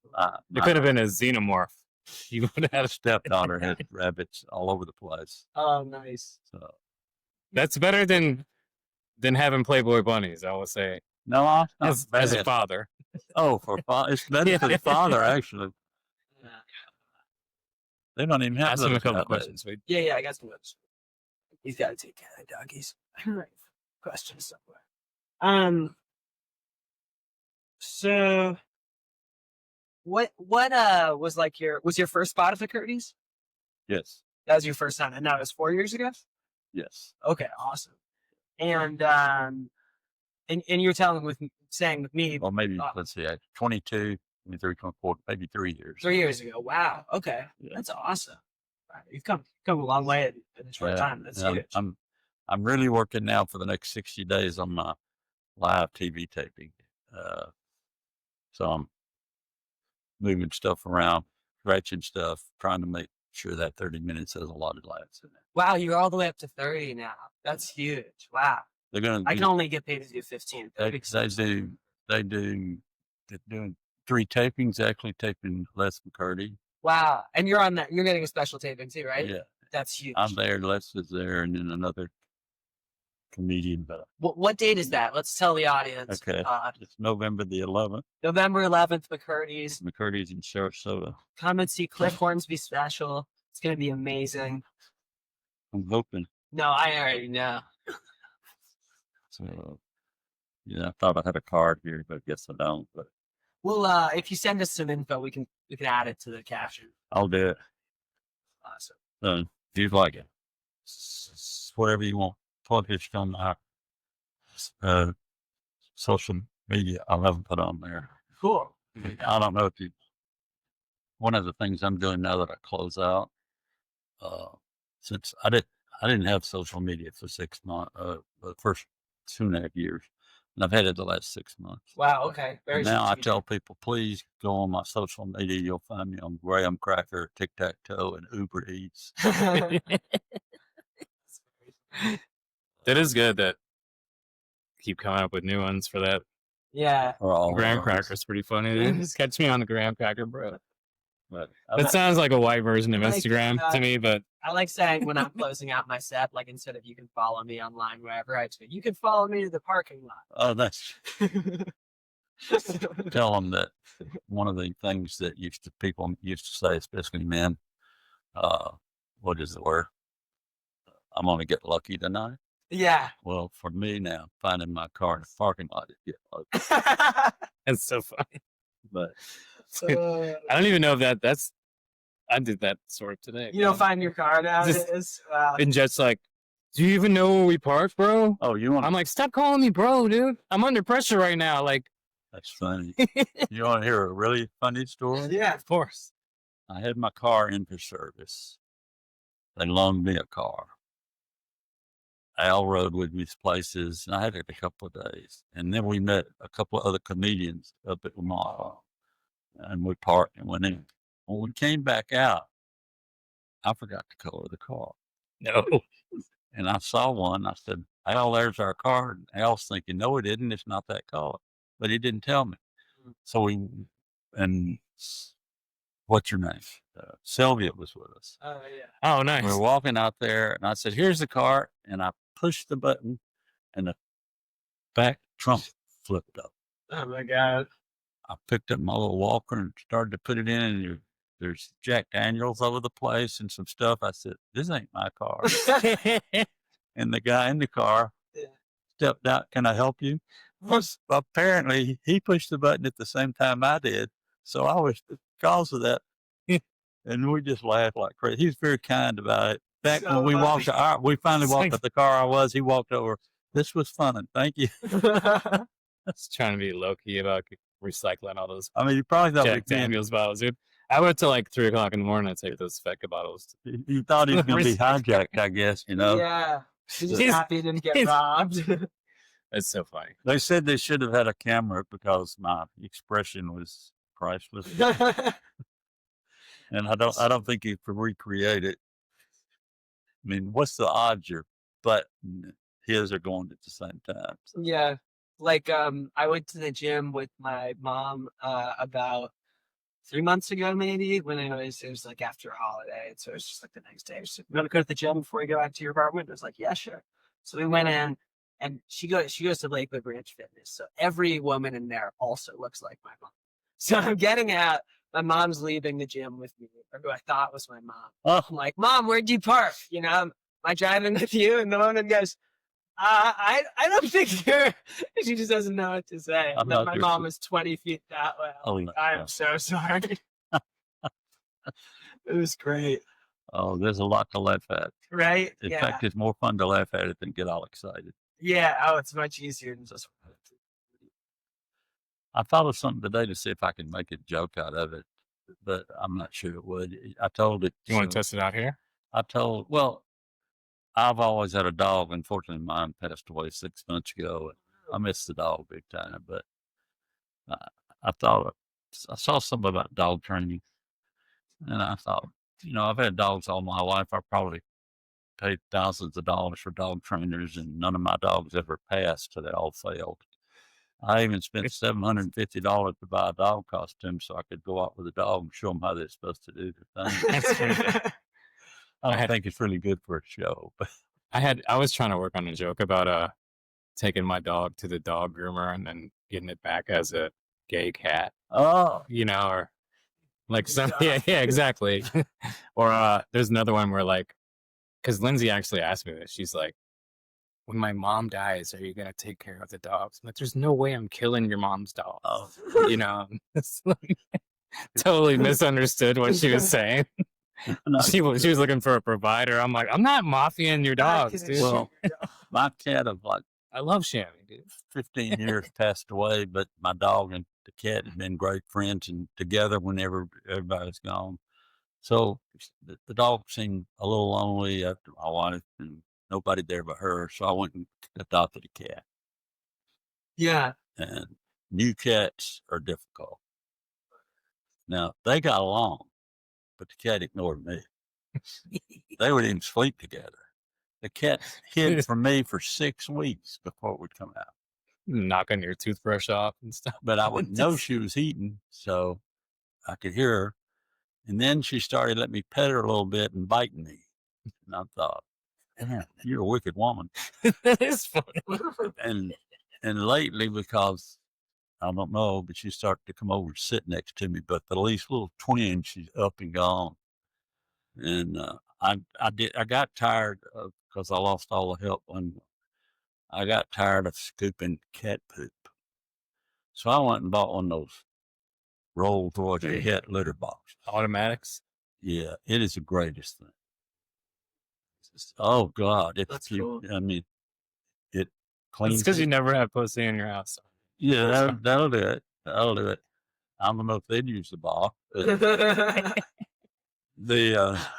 It could have been a xenomorph. You would have My had a stepdaughter had rabbits all over the place. Oh, nice. So That's better than having Playboy bunnies. I will say, no, I as a father. Oh, for father, it's better for the father actually. Yeah. They don't even have Ask him a those couple nowadays. questions. Wait. Yeah, I got some notes. He's got to take care of the doggies. All right. Questions somewhere. So what was like your first spot at the Curtis? Yes, That was your first time, and that was 4 years ago? yes. Okay, awesome. And you're saying with me Well, maybe let's see, 22, 23, 24, maybe 3 years. 3 years ago. Wow. Okay. Yeah. That's awesome. Wow, you've come a long way in a short time. That's Yeah, huge. I'm really working now for the next 60 days on my live TV taping. So I'm moving stuff around, scratching stuff, trying to make sure that 30 minutes has a lot of laughs in it. Wow, you're all the way up to 30 now. That's huge. Wow. They're going I can only get paid to do 15. they're doing 3 tapings, actually taping Les McCurdy. Wow. And you're on that. You're getting a special taping too, right? Yeah, That's huge. I'm there, Les is there, and then another comedian. But What date is that? Let's tell the audience. okay, it's November the 11th. November 11th, McCurdy's. McCurdy's in Sarasota. Come and see Cliff Hornsby special. It's going to be amazing. I'm hoping. No, I already know. So, yeah, I thought I had a card here, but I guess I don't. But Well, if you send us some info, we can add it to the caption. I'll do it. Awesome. So, if you like it, whatever you want, published on my social media, I'll have them put on there. Cool. I don't know if you. One of the things I'm doing now that I close out, since I didn't have social media for 6 months, the first 2.5 years, and I've had it the last 6 months. Wow. Okay. Very Now I strategic. tell people, please go on my social media. You'll find me on Graham Cracker, Tic Tac Toe, and Uber Eats. That is good that keep coming up with new ones for that. Yeah. Or all Graham those. Cracker's pretty funny. Dude. Just catch me on the Graham Cracker, bro. But That sounds like a white version of Like, Instagram to me, but I like saying when I'm closing out my set, like instead of you can follow me online wherever I do, you can follow me to the parking oh, that's lot. tell them that one of the things that people used to say, especially men, what is the word? I'm gonna get lucky tonight. Yeah. Well, for me now, finding my car in the parking lot is get lucky. it's so funny. But I don't even know if that's. I did that sort of today. You don't find your car nowadays? Wow. And Jet's like, "Do you even know where we park, bro?" oh, you want? I'm like, "Stop calling me bro, dude. I'm under pressure right now." Like, That's funny. You want to hear a really funny story? Yeah. of course. I had my car in for service. They loaned me a car. Al rode with me to places, and I had it a couple of days. And then we met a couple of other comedians up at Lamar, and we parked and went in. When we came back out, I forgot to color the car. No. And I saw one. I said, Al, there's our car. And Al's thinking, no, it isn't. It's not that color. But he didn't tell me. So and what's your name? Sylvia was with us. Oh, yeah. Oh, nice. We were walking out there, and I said, here's the car. And I pushed the button, and the back trunk flipped up. Oh, my God. I picked up my little walker and started to put it in, and there's Jack Daniels over the place and some stuff. I said, this ain't my car. And the guy in the car stepped out. Can I help you? Well, apparently, he pushed the button at the same time I did. So I was the cause of that. And we just laughed like crazy. He was very kind about it. Back So when we funny. we finally walked up the car I was, he walked over. This was fun, and thank you. Just trying to be low key about recycling all those I mean, you probably thought Jack Daniels bottles, dude. I went to like 3 o'clock in the morning. I'd take those Fecca bottles. you thought he was going to be hijacked, I guess, you know. Yeah. He's just He's- happy he didn't get robbed. It's so funny. They said they should have had a camera because my expression was priceless, and I don't think you could recreate it. I mean, what's the odds your butt and his are going at the same time? So, Yeah. Like, I went to the gym with my mom about 3 months ago, maybe, when it was like after a holiday. And so it was just like the next day. She said, "You want to go to the gym before you go back to your apartment?" I was like, "Yeah, sure." So we went in, and she goes to Lakewood Ranch Fitness. So every woman in there also looks like my mom. So I'm getting out. My mom's leaving the gym with me, or who I thought was my mom. oh, I'm like, "Mom, where'd you park? You know, am I driving with you?" And the woman goes, I don't think you're. She just doesn't know what to say. I'm That not my your mom sis- is 20 feet that way. Oh, I'm no, like, I no. am so sorry. It was great, oh, there's a lot to laugh at. right? In Yeah, fact, it's more fun to laugh at it than get all excited. yeah. Oh, it's much easier than just. I thought of something today to see if I could make a joke out of it, but I'm not sure it would. I told it. You want to test it out here? Well, I've always had a dog. Unfortunately, mine passed away 6 months ago. I miss the dog big time, but I thought I saw something about dog training, and I thought, I've had dogs all my life. I probably paid thousands of dollars for dog trainers, and none of my dogs ever passed, so they all failed. I even spent $750 to buy a dog costume so I could go out with a dog and show them how they're supposed to do their thing. That's crazy. I don't think it's really good for a show, but I was trying to work on a joke about taking my dog to the dog groomer and then getting it back as a gay cat, oh, or like some yeah exactly. Or there's another one where like, because Lindsay actually asked me this. She's like, when my mom dies, are you gonna take care of the dogs? I'm like, there's no way I'm killing your mom's dog. oh, It's like, totally misunderstood what she was saying. no. She was looking for a provider. I'm like, I'm not mafiaing your dogs, dude. Well, my cat of like I love Shammy, dude. 15 years passed away, but my dog and the cat have been great friends and together whenever everybody's gone. So the dog seemed a little lonely after my wife and nobody there but her. So I went and adopted a cat. Yeah. And new cats are difficult. Now, they got along, but the cat ignored me. They would even sleep together. The cat hid from me for 6 weeks before it would come out. Knocking your toothbrush off and stuff. But I would know she was eating, so I could hear her. And then she started letting me pet her a little bit and biting me. And I thought, damn, you're a wicked woman. That is funny. And lately, because I don't know, but she started to come over and sit next to me. But the least little twin, she's up and gone. And I got tired of, because I lost all the help, and I got tired of scooping cat poop. So I went and bought one of those roll towards your head litter box. Automatics. Yeah, it is the greatest thing. Oh God, That's cool. I mean, it It's cleans. because you never have pussy in your house. Yeah, that'll do it. That'll do it. I don't know if they'd use the ball. But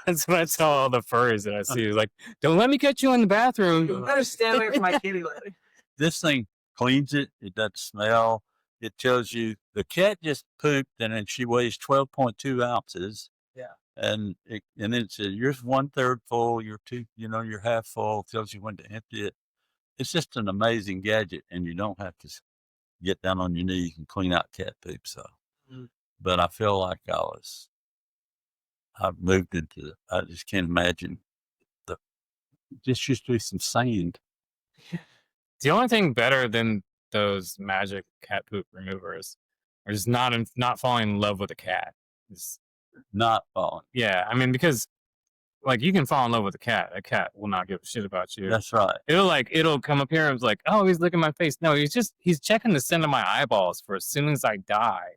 That's what I tell all the furries that I see. Is like, don't let me catch you in the bathroom. You better stay away from my kitty litter. this thing cleans it. It doesn't smell. It tells you the cat just pooped and then she weighs 12.2 ounces. Yeah. And then it says you're 1/3 full, you're you're half full, tells you when to empty it. It's just an amazing gadget, and you don't have to get down on your knees and clean out cat poop. So, but I feel like I've moved into, I just can't imagine just used to be some sand. The only thing better than those magic cat poop removers are just not falling in love with a cat. It's, Not falling. yeah, I mean, because like you can fall in love with a cat will not give a shit about you. That's right. It'll come up here and it's like, oh, he's licking my face. No, he's checking the scent of my eyeballs for as soon as I die.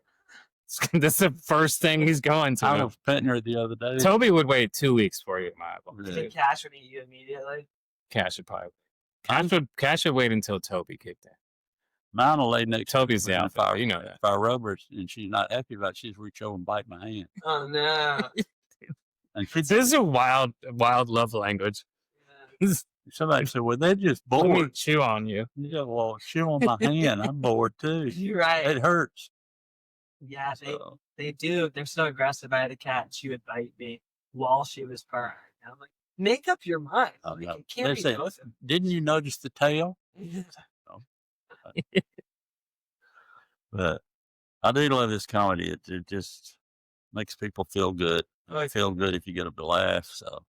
That's the first thing he's going to. I was petting her the other day. Toby would wait 2 weeks for you, my eyeball. You think Cash would eat you immediately? Cash would probably. Cash would wait until Toby kicked in. Mine will lay next Toby's to me. the If I, alpha. You know that. If I rub her and she's not happy about it, she's reach over and bite my hand. Oh no! And This is a wild love language. somebody said, "Well, they're just Let me bored." chew on you. Yeah, well, chew on my hand. I'm bored too. You're right. It hurts. Yeah, So, they do. They're so aggressive. I had a cat, and she would bite me while she was purring. I'm like, make up your mind. Oh, Like, no. it can't They be say, both. didn't you notice the tail? But I do love this comedy. It just makes people feel good. I feel good if you get them to laugh. So,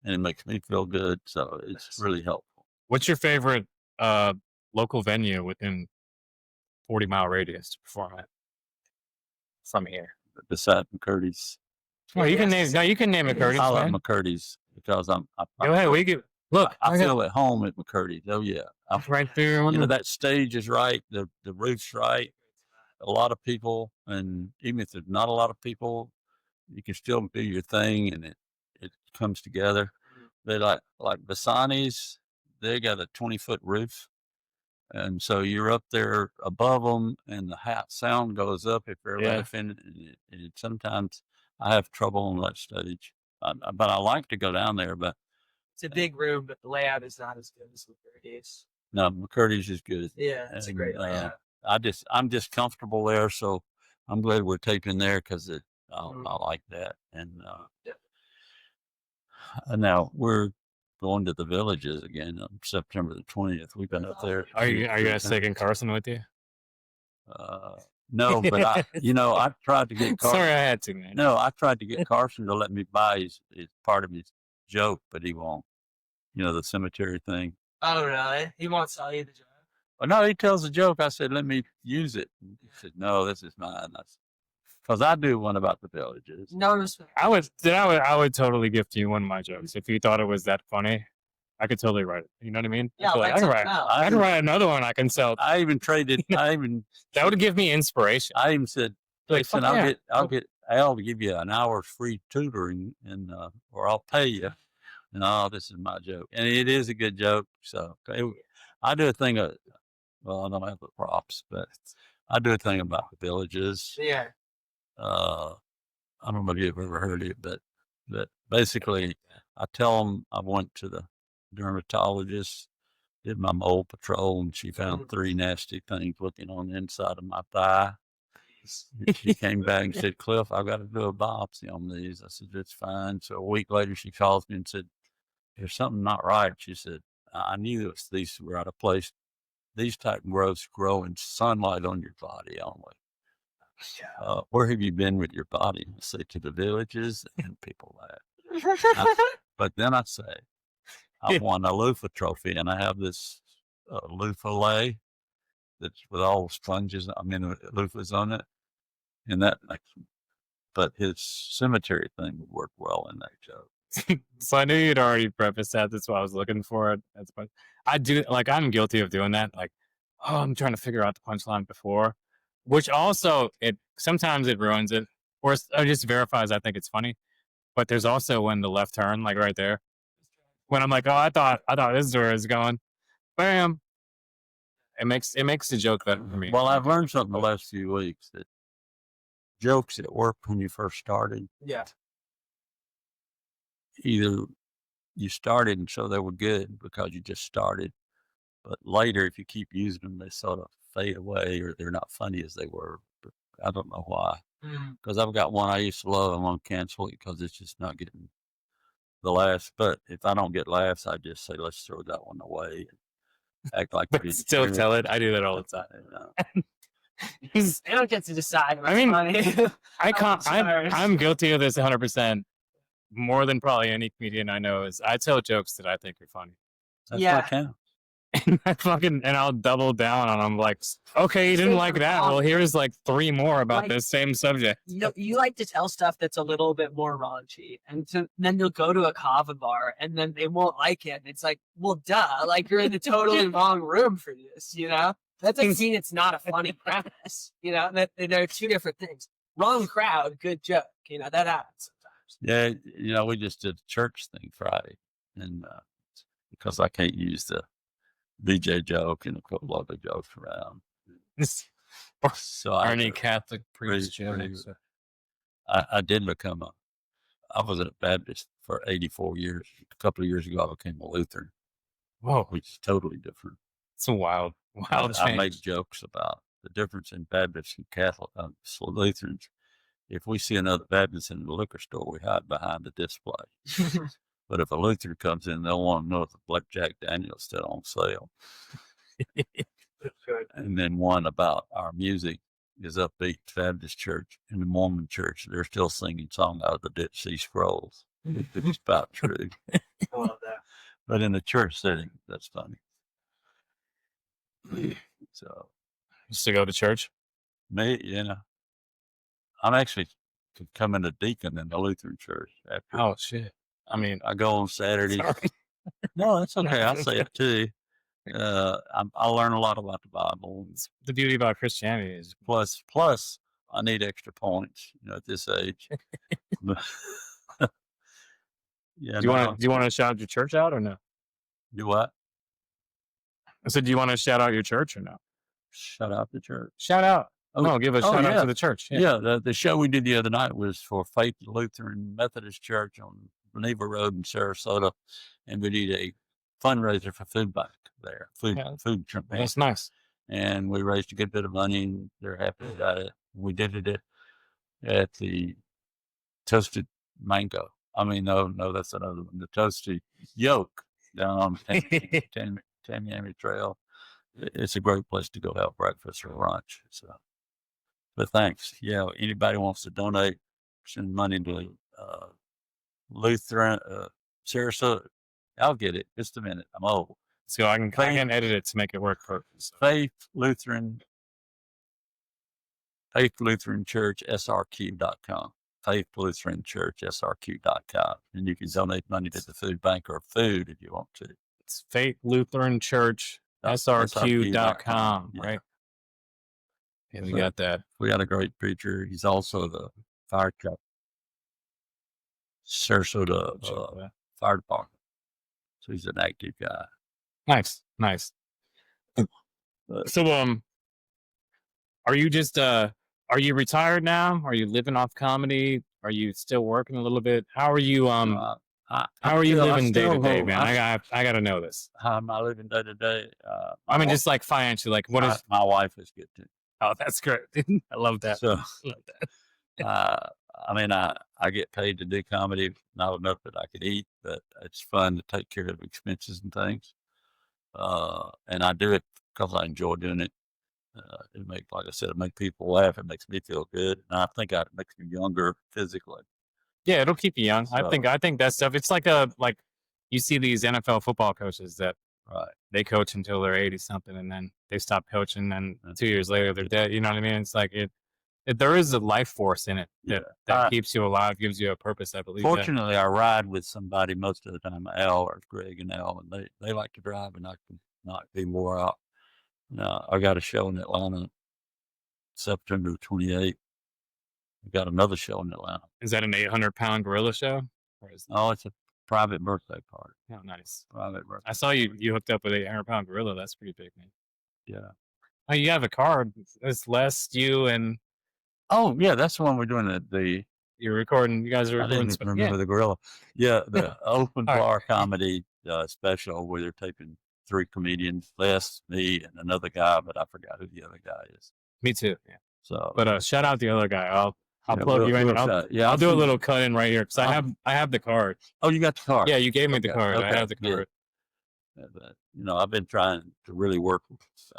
and it makes me feel good. So it's really helpful. What's your favorite local venue within 40-mile radius to perform at from here? Besides McCurdy's, Well, you can name. No, you can name it, Curtis. I love man. McCurdy's because Go ahead. We can look. I feel at home at McCurdy's. Oh yeah, right there. On you know the, that stage is right. The roof's right. A lot of people, and even if there's not a lot of people, you can still do your thing, and it comes together. They like Bassani's. They got a 20-foot roof, and so you're up there above them, and the sound goes up if they're Yeah. laughing. And sometimes I have trouble on that stage, but I like to go down there. But It's a big room, but the layout is not as good as McCurdy's. no, McCurdy's is good. Yeah, it's a And, great layout. I'm just comfortable there, so I'm glad we're taping there because I like that. And now we're going to the Villages again on September the 20th. We've been up there. are you guys taking Carson with you? No, but I tried to get Carson. Sorry, I had to, man. No, I tried to get Carson to let me buy his part of his joke, but he won't. You know, the cemetery thing. Oh, really? He won't sell you the job. Well, no, he tells a joke. I said, let me use it. He said, no, this is mine. Because I do one about the Villages. No respect. I would totally gift you one of my jokes if you thought it was that funny. I could totally write it. You know what I mean? Yeah, I, let's can check write. it out. I can write another one. I can sell. I even traded. That would give me inspiration. I even said, Like, listen, fuck yeah. I'll get Al to give you an hour's free tutoring, and or I'll pay you. And this is my joke, and it is a good joke. So I do a thing. Well, I don't have the props, but I do a thing about the Villages. Yeah. I don't know if you've ever heard it, but basically, I tell them I went to the dermatologist, did my mole patrol, and she found 3 nasty things looking on the inside of my thigh. She came back and said, Cliff, I've got to do a biopsy on these. I said, that's fine. So a week later, she calls me and said, there's something not right. She said, I knew these were out of place. These type of growths grow in sunlight on your body only. Where have you been with your body? I say, to the Villages, and people laugh. But then I say, I won a loofah trophy, and I have this loofah lay that's with all sponges, loofahs on it. And but his cemetery thing would work well in that joke. So I knew you'd already prefaced that. That's why I was looking for it. I'm guilty of doing that. Like, I'm trying to figure out the punchline before, which also sometimes it ruins it, or it just verifies I think it's funny. But there's also when the left turn, like right there, when I'm like, oh, I thought this is where it's going, bam. It makes the joke better for me. Well, I've learned something the last few weeks that jokes that work when you first started Yeah. either you started and so they were good because you just started, but later if you keep using them, they sort of fade away or they're not funny as they were. But I don't know why. Because I've got one I used to love. I'm gonna cancel it because it's just not getting the laughs. But if I don't get laughs, I just say let's throw that one away and act like we But didn't still hear it. tell it. I do that all the time. They don't get to decide what's I mean, funny. I'm guilty of this 100%. More than probably any comedian I know is I tell jokes that I think are funny. That's Yeah. what counts. And I'll double down on them. Like, okay, you didn't like that. Well, here's like 3 more about this same subject. You like to tell stuff that's a little bit more raunchy, and then you'll go to a kava bar, and then they won't like it. And it's like, well, duh, like you're in the totally wrong room for this. That doesn't mean it's not a funny premise. That they're 2 different things. Wrong crowd, good joke. That happens sometimes. Yeah, we just did a church thing Friday, and because I can't use the BJ joke and a couple other jokes around. So any Catholic priest joke. I did become I was a Baptist for 84 years. A couple of years ago, I became a Lutheran. Whoa, which is totally different. It's a wild change. I make jokes about the difference in Baptists and Catholic Lutherans. If we see another Baptist in the liquor store, we hide behind the display. But if a Lutheran comes in, they'll want to know if the Black Jack Daniel's still on sale. That's good. And then one about our music is upbeat Baptist church. In the Mormon church, they're still singing songs out of the Dead Sea Scrolls. It's about true. I love that. But in a church setting, that's funny. So, used to go to church? Me, I'm actually becoming a deacon in the Lutheran church. After Oh, shit. I mean, I go on Saturdays. sorry. No, that's okay. I'll say it too. I learn a lot about the Bible. The beauty about Christianity is Plus, I need extra points, at this age. Yeah. Do you want to shout your church out or no? Do what? I said, do you want to shout out your church or no? Shout out the church. Shout out. Oh, no, give a shout out yeah. to the church. Yeah, the show we did the other night was for Faith Lutheran Methodist Church on Geneva Road in Sarasota, and we did a fundraiser for food bank there, food campaign. That's nice. And we raised a good bit of money, and they're happy about it. We did it at the Toasted Mango. I mean, no, that's another one. The Toasted Yolk down on Tamiami Trail. It's a great place to go have breakfast or lunch. So, but thanks. Yeah, anybody wants to donate, send money to Lutheran Sarasota, I'll get it. Just a minute. I'm old. So I can edit it to make it work for Faith Lutheran Church SRQ.com. Faith Lutheran Church SRQ.com. And you can donate money to the food bank or food if you want to. It's Faith Lutheran Church SRQ.com, Yeah. right? Yeah, we got that. We got a great preacher. He's also the fire captain, Sarasota Fire Department. So he's an active guy. Nice. So, are you just are you retired now? Are you living off comedy? Are you still working a little bit? How are you how are you living day to day, man? I got to know this. How am I living day to day? I mean, just like financially, like what is my wife is good too. Oh, that's great. I love that. So, I love that. I mean, I get paid to do comedy, not enough that I could eat, but it's fun to take care of expenses and things. And I do it because I enjoy doing it. Like I said, it makes people laugh. It makes me feel good. And I think it makes me younger physically. Yeah, it'll keep you young. So, I think that stuff. It's like you see these NFL football coaches that they coach until they're 80 something, and then they stop coaching, and 2 years later they're dead. You know what I mean? It's like there is a life force in it that keeps you alive, gives you a purpose. I believe. Fortunately, I ride with somebody most of the time, Al or Greg and Al, and they like to drive, and I can not be wore out. I got a show in Atlanta, September 28th. I got another show in Atlanta. Is that an 800-pound gorilla show? No, it's a private birthday party. Oh, nice. Private birthday. I saw you hooked up with an 800-pound gorilla. That's pretty big, man. Yeah. Oh, you have a card. It's Les, you, and... Oh, yeah, that's the one we're doing You're recording. You guys are I recording. didn't remember the gorilla. Yeah, the open All right. bar comedy special where they're taking 3 comedians, Les, me, and another guy, but I forgot who the other guy is. Me too. Yeah. So, But shout out the other guy. I'll yeah, plug you in. I'll do a little cut in right here because I have the card. Oh, you got the card? Yeah, you gave me the Okay, card. I okay, have the card. Yeah, but, you know, I've been trying to really work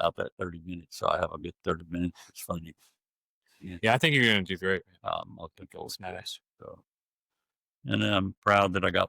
out that 30 minutes, so I have a good 30 minutes. It's funny. Yeah, I think you're gonna do great. I'll think it'll smash. So, and I'm proud that I got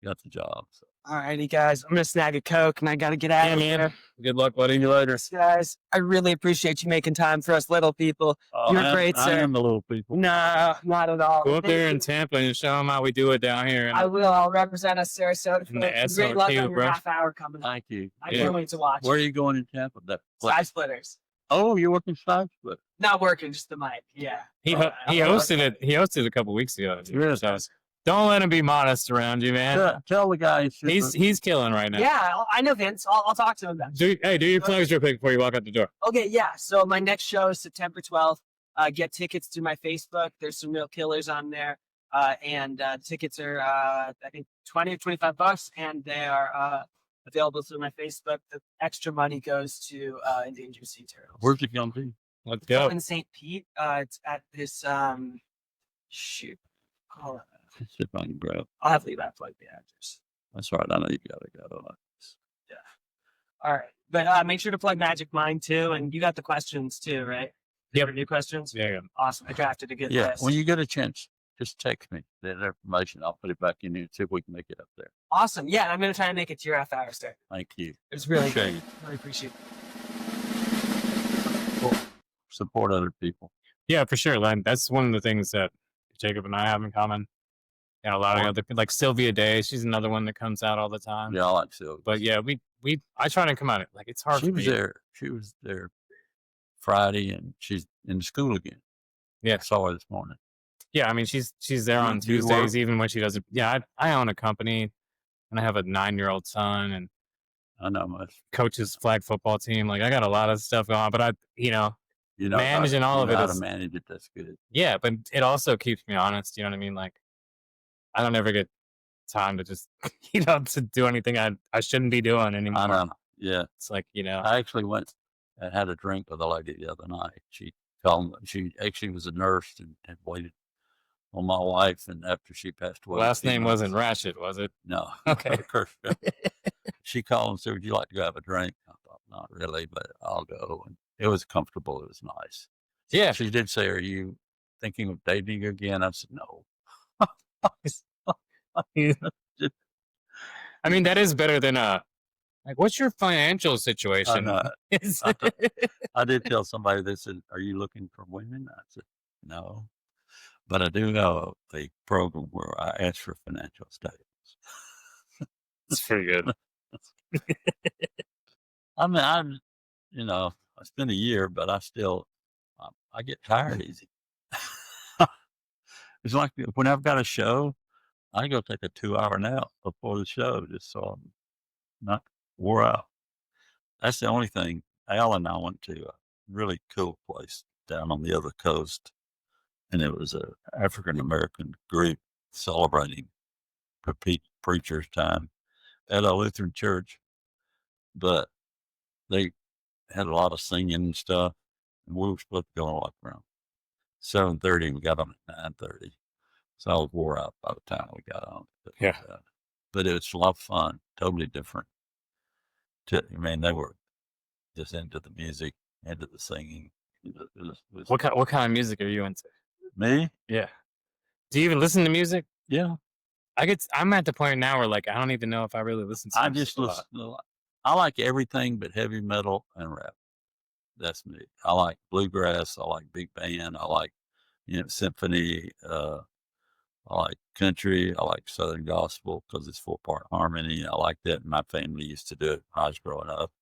the job. So. Alrighty, guys. I'm gonna snag a Coke, and I gotta get out of here. Good luck, buddy. You later. Guys, I really appreciate you making time for us little people. You're great, sir. I am the little people. No, not at all. Go up there in Tampa and show them how we do it down here. I will. I'll represent us, Sarasota. And the Great luck on SRQ, your bro. half hour coming up. Thank you. I can't wait to watch. Where are you going in Tampa? Side Splitters. Oh, you're working Side Splitters? Not working, just the mic. Yeah. He hosted it. He hosted a couple weeks ago. Really? So don't let him be modest around you, man. Tell the guy He's killing right now. Yeah, I know Vince. I'll talk to him about it. Do your plugs real quick before you walk out the door. Okay, yeah. So my next show is September 12th. Get tickets through my Facebook. There's some real killers on there. And tickets are, I think, $20 or $25, and they are available through my Facebook. The extra money goes to endangered sea turtles. Where's it going to be? Let's It's up go. in St. Pete. It's at this, shoot. Hold on. See if I can grab. I'll have to leave that plug the address. That's all right. I know you got to go. Yeah. All right. But make sure to plug Magic Mind too. And you got the questions too, right? Yep. New questions? Yeah. Awesome. I drafted a good Yeah. list. When you get a chance, just text me that information. I'll put it back in here and see if we can make it up there. Awesome. Yeah. I'm going to try and make it to your half hour start. Thank you. It was really Appreciate good. it. Really appreciate it. Support other people. Yeah, for sure, Len. That's one of the things that Jacob and I have in common. And a lot of other, like Sylvia Day, she's another one that comes out all the time. Yeah, I like Sylvia. But yeah, I try to come out. Like it's hard. She was there Friday, and she's in school again. Yeah, I saw her this morning. Yeah, I mean she's there on Do you Tuesdays, work? even when she doesn't. Yeah, I own a company, and I have a 9-year-old son, and I know much. coaches flag football team. Like I got a lot of stuff going on, but managing all of it how is to manage it. That's good. yeah, but it also keeps me honest. You know what I mean? Like I don't ever get time to just to do anything I shouldn't be doing anymore. I know. Yeah, It's like I actually went and had a drink with a lady the other night. She told me she actually was a nurse and had waited on my wife, and after she passed away, last name wasn't Rashid, was it? No. Okay. Of course. She called and said, "Would you like to go have a drink?" I thought, not really, but I'll go. And it was comfortable. It was nice. Yeah. She did say, "Are you thinking of dating again?" I said, "No." I mean, that is better than like, what's your financial situation? I did tell somebody, they said, "Are you looking for women?" I said, "No, but I do know the program where I ask for financial statements." It's pretty good. I mean, it's been a year, but I get tired easy. It's like when I've got a show, I go take a 2-hour nap before the show just so I'm not wore out. That's the only thing. Al and I went to a really cool place down on the other coast, and it was a African American group celebrating preacher's time at a Lutheran church, but they had a lot of singing and stuff, and we were supposed to go on like around 7:30. We got on at 9:30, so I was wore out by the time we got on. Yeah. But it was a lot of fun, totally different. I mean, they were just into the music, into the singing. It was What kind of music are you into? me? Yeah. Do you even listen to music? Yeah, I'm at the point now where like I don't even know if I really listen to I music just a listen. lot. I like everything but heavy metal and rap. That's me. I like bluegrass. I like big band. I like, symphony. I like country. I like Southern gospel because it's 4-part harmony. I like that. My family used to do it when I was growing up.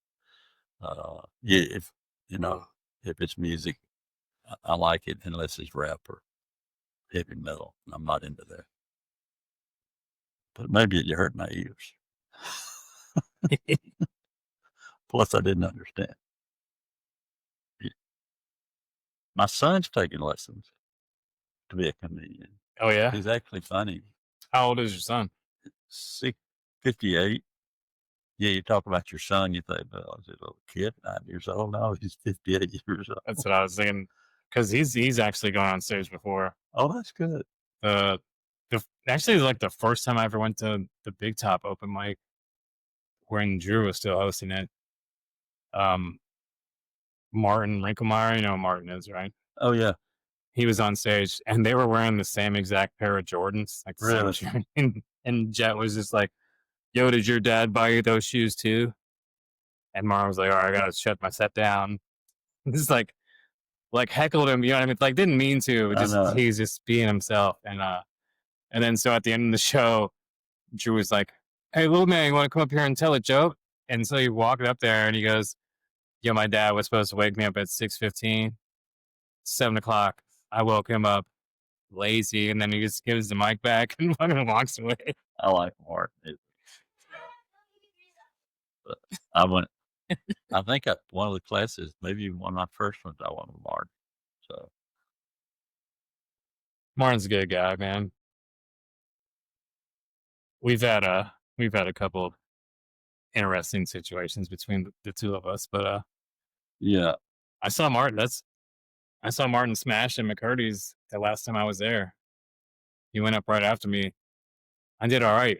If it's music, I like it unless it's rap or heavy metal. I'm not into that. But maybe it hurt my ears. Plus, I didn't understand. My son's taking lessons to be a comedian. Oh yeah. He's actually funny. How old is your son? 58. Yeah, you talk about your son, you think, well, is he a little kid, 9 years old? No, he's 58 years old. That's what I was thinking. Because he's actually gone on stage before. Oh, that's good. Actually, like the first time I ever went to the Big Top open mic when Drew was still hosting it. Martin Rinkelmeyer, you know who Martin is, right? Oh, yeah. He was on stage and they were wearing the same exact pair of Jordans, like the Really? same shoe. And Jet was just like, "Yo, did your dad buy you those shoes too?" And Martin was like, "All right, I gotta shut my set down." This like heckled him, you know what I mean? Like didn't mean to, I know. he's just being himself. And then so at the end of the show, Drew was like, "Hey, little man, you want to come up here and tell a joke?" And so he walked up there and he goes, "Yo, my dad was supposed to wake me up at 6:15, 7 o'clock. I woke him up lazy." And then he just gives the mic back and fucking walks away. I like Martin. But I went, I think one of the classes, maybe one of my first ones, I went with Martin. So Martin's a good guy, man. We've had a couple of interesting situations between the two of us, but yeah, I saw Martin smash in McCurdy's the last time I was there. He went up right after me. I did all right.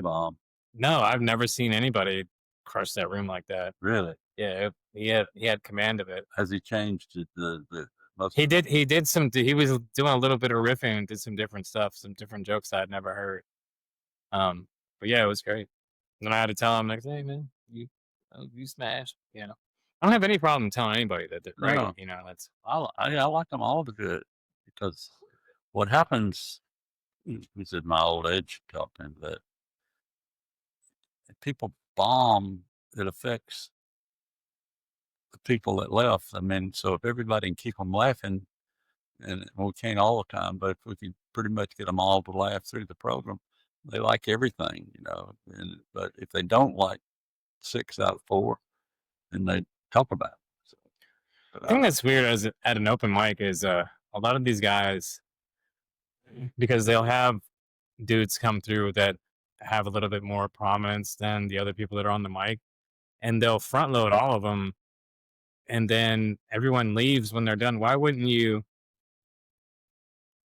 bomb. No, I've never seen anybody crush that room like that. Really? Yeah, he had command of it. Has he changed the most? He did he was doing a little bit of riffing and did some different stuff, some different jokes I'd never heard. But yeah, it was great. And then I had to tell him like, "Hey man, you smashed." You know, I don't have any problem telling anybody that they're great. No. You know, that's I like them all to do it because what happens, this is my old age talking, that people bomb, it affects the people that left. I mean, so if everybody can keep them laughing, and we can't all the time, but if we can pretty much get them all to laugh through the program, they like everything, you know. But if they don't like 6 out of 4, then they talk about it. So, the thing that's weird at an open mic is a lot of these guys, because they'll have dudes come through that have a little bit more prominence than the other people that are on the mic, and they'll front load all of them, and then everyone leaves when they're done. Why wouldn't you?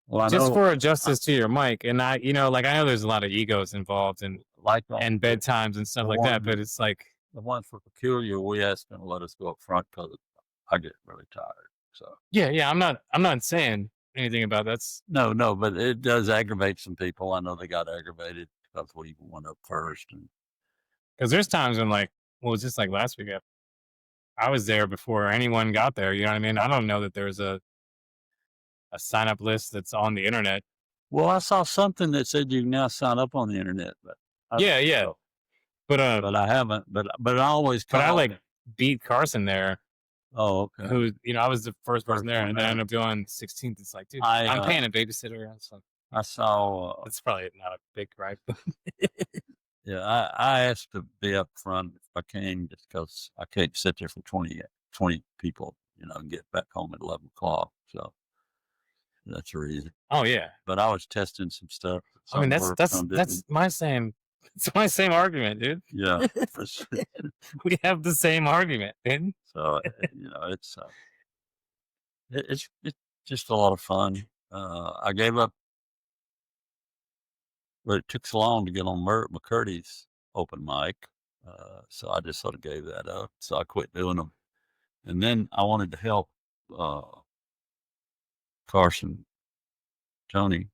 well, Just for a justice to your mic, and I know there's a lot of egos involved and bedtimes and stuff like that, but it's like the ones for Peculiar, we asked them to let us go up front because I get really tired. So yeah, I'm not saying anything about that's no, but it does aggravate some people. I know they got aggravated because we went up first, because there's times when just like last week, I was there before anyone got there. You know what I mean? I don't know that there's a sign up list that's on the internet. Well, I saw something that said you can now sign up on the internet, but yeah. But I haven't. But I always. But I beat Carson there. Oh, okay. Who I was the first person there, and then I ended up going 16th. It's like, dude, I'm paying a babysitter. So I saw. It's probably not a big gripe. Yeah, I asked to be up front if I can, just because I can't sit there for 20 people, you know, and get back home at 11 o'clock. So that's the reason. Oh yeah. But I was testing some stuff. I mean, that's my same. It's my same argument, dude. Yeah. We have the same argument, dude. So you know, it's just a lot of fun. I gave up, but it took so long to get on McCurdy's open mic, so I just sort of gave that up. So I quit doing them, and then I wanted to help Carson, Tony,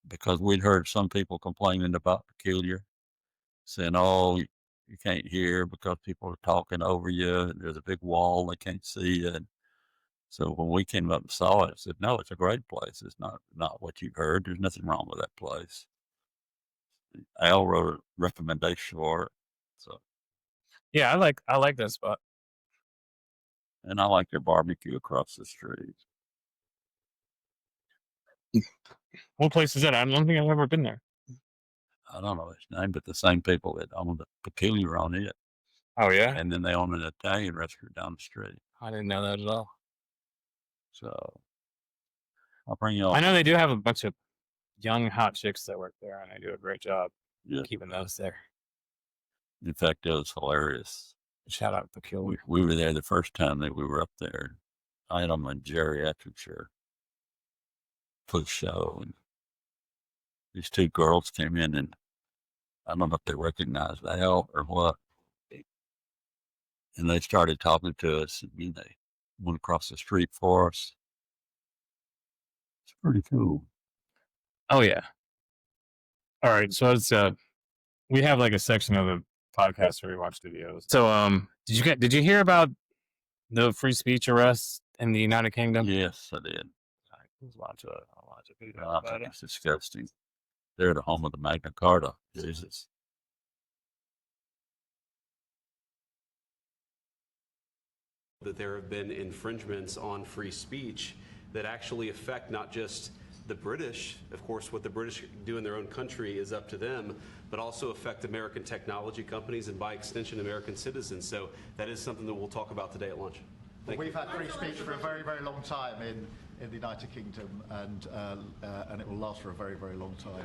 because we'd heard some people complaining about Peculiar, saying, "Oh, you can't hear because people are talking over you. There's a big wall, they can't see you." And so when we came up and saw it, I said, "No, it's a great place. It's not what you've heard. There's nothing wrong with that place." Al wrote a recommendation for it. So yeah, I like that spot. And I like their barbecue across the street. What place is that? I don't think I've ever been there. I don't know its name, but the same people that own the Peculiar on it. Oh yeah. And then they own an Italian restaurant down the street. I didn't know that at all. So I'll bring you all. I know they do have a bunch of young hot chicks that work there, and they do a great job Yeah. keeping those there. In fact, it was hilarious. Shout out to Kill. We were there the first time that we were up there. I had on my geriatric shirt for the show, and these two girls came in, and I don't know if they recognized Al or what. And they started talking to us, and they went across the street for us. It's pretty cool. Oh yeah. All right, so it's we have like a section of the podcast where we watch videos. So did you hear about the free speech arrests in the United Kingdom? Yes, I did. Let's watch a video about it. It's disgusting. They're the home of the Magna Carta. Jesus. That there have been infringements on free speech that actually affect not just the British, of course, what the British do in their own country is up to them, but also affect American technology companies and by extension American citizens. So that is something that we'll talk about today at lunch. We've had free speech for a very, very long time in the United Kingdom, and it will last for a very, very long time.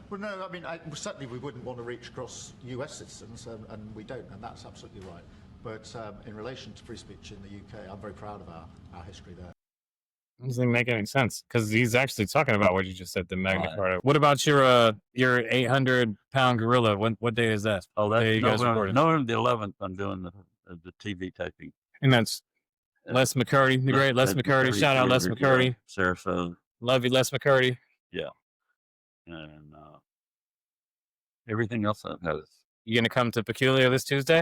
Well, no, I mean, certainly we wouldn't want to reach across US citizens, and we don't, and that's absolutely right. But in relation to free speech in the UK, I'm very proud of our history there. Doesn't make any sense because he's actually talking about what you just said, the Magna Carta. What about your 800-pound gorilla? What day is that? Oh, that's you guys recorded? November the 11th. I'm doing the TV taping. And that's Les McCurdy, the great Les McCurdy. Shout out Les McCurdy. Sarasota. Love you, Les McCurdy. Yeah. And everything else I've had. You gonna come to Peculiar this Tuesday?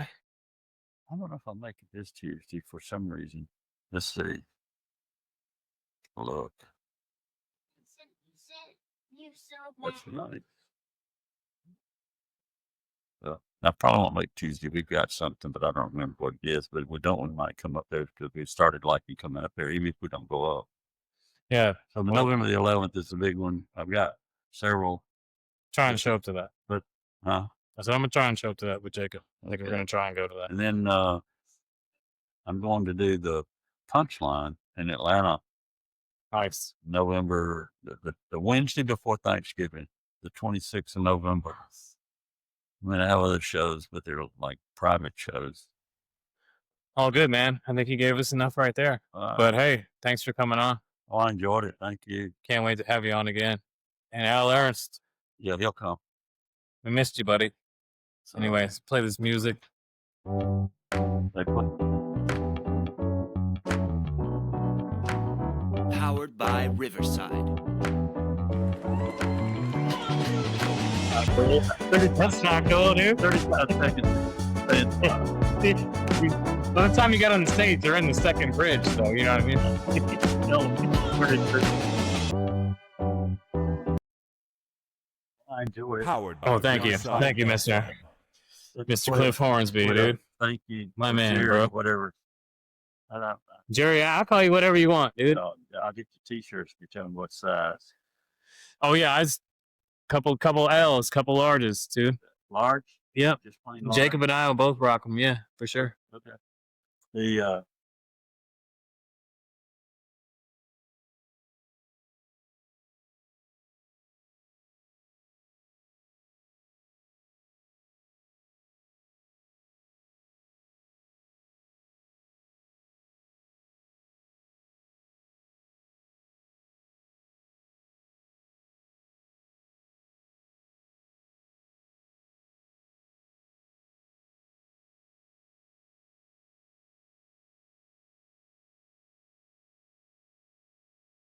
I don't know if I'll make it this Tuesday for some reason. Let's see. Look. That's nice. I probably won't make Tuesday. We've got something, but I don't remember what it is. But if we don't, we might come up there because we started liking coming up there, even if we don't go up. Yeah. So November the 11th is the big one. I've got several. Try and show up to that. But, huh? I said I'm gonna try and show up to that with Jacob. I think we're gonna try and go to that. And then I'm going to do the Punchline in Atlanta. Nice. November, the Wednesday before Thanksgiving, the 26th of November. I mean, I have other shows, but they're like private shows. All good, man. I think he gave us enough right there. But hey, thanks for coming on. Oh, I enjoyed it. Thank you. Can't wait to have you on again. And Al Ernst. Yeah, he'll come. We missed you, buddy. So, anyways, play this music. Powered by Riverside. That's not cool, dude. 35 seconds. By the time you got on the stage, they're in the second bridge, so you know what I mean? I enjoy it. Powered by Oh, thank you. Thank you, Mr. Cliff Hornsby, dude. Thank you. My man, Jerry, bro. Whatever. Jerry, I'll call you whatever you want, dude. I'll get you t-shirts if you tell me what size. Oh, yeah. Couple L's, couple larges, dude. Large? Yep. Just plain large? Jacob and I will both rock them. Yeah, for sure. Okay. The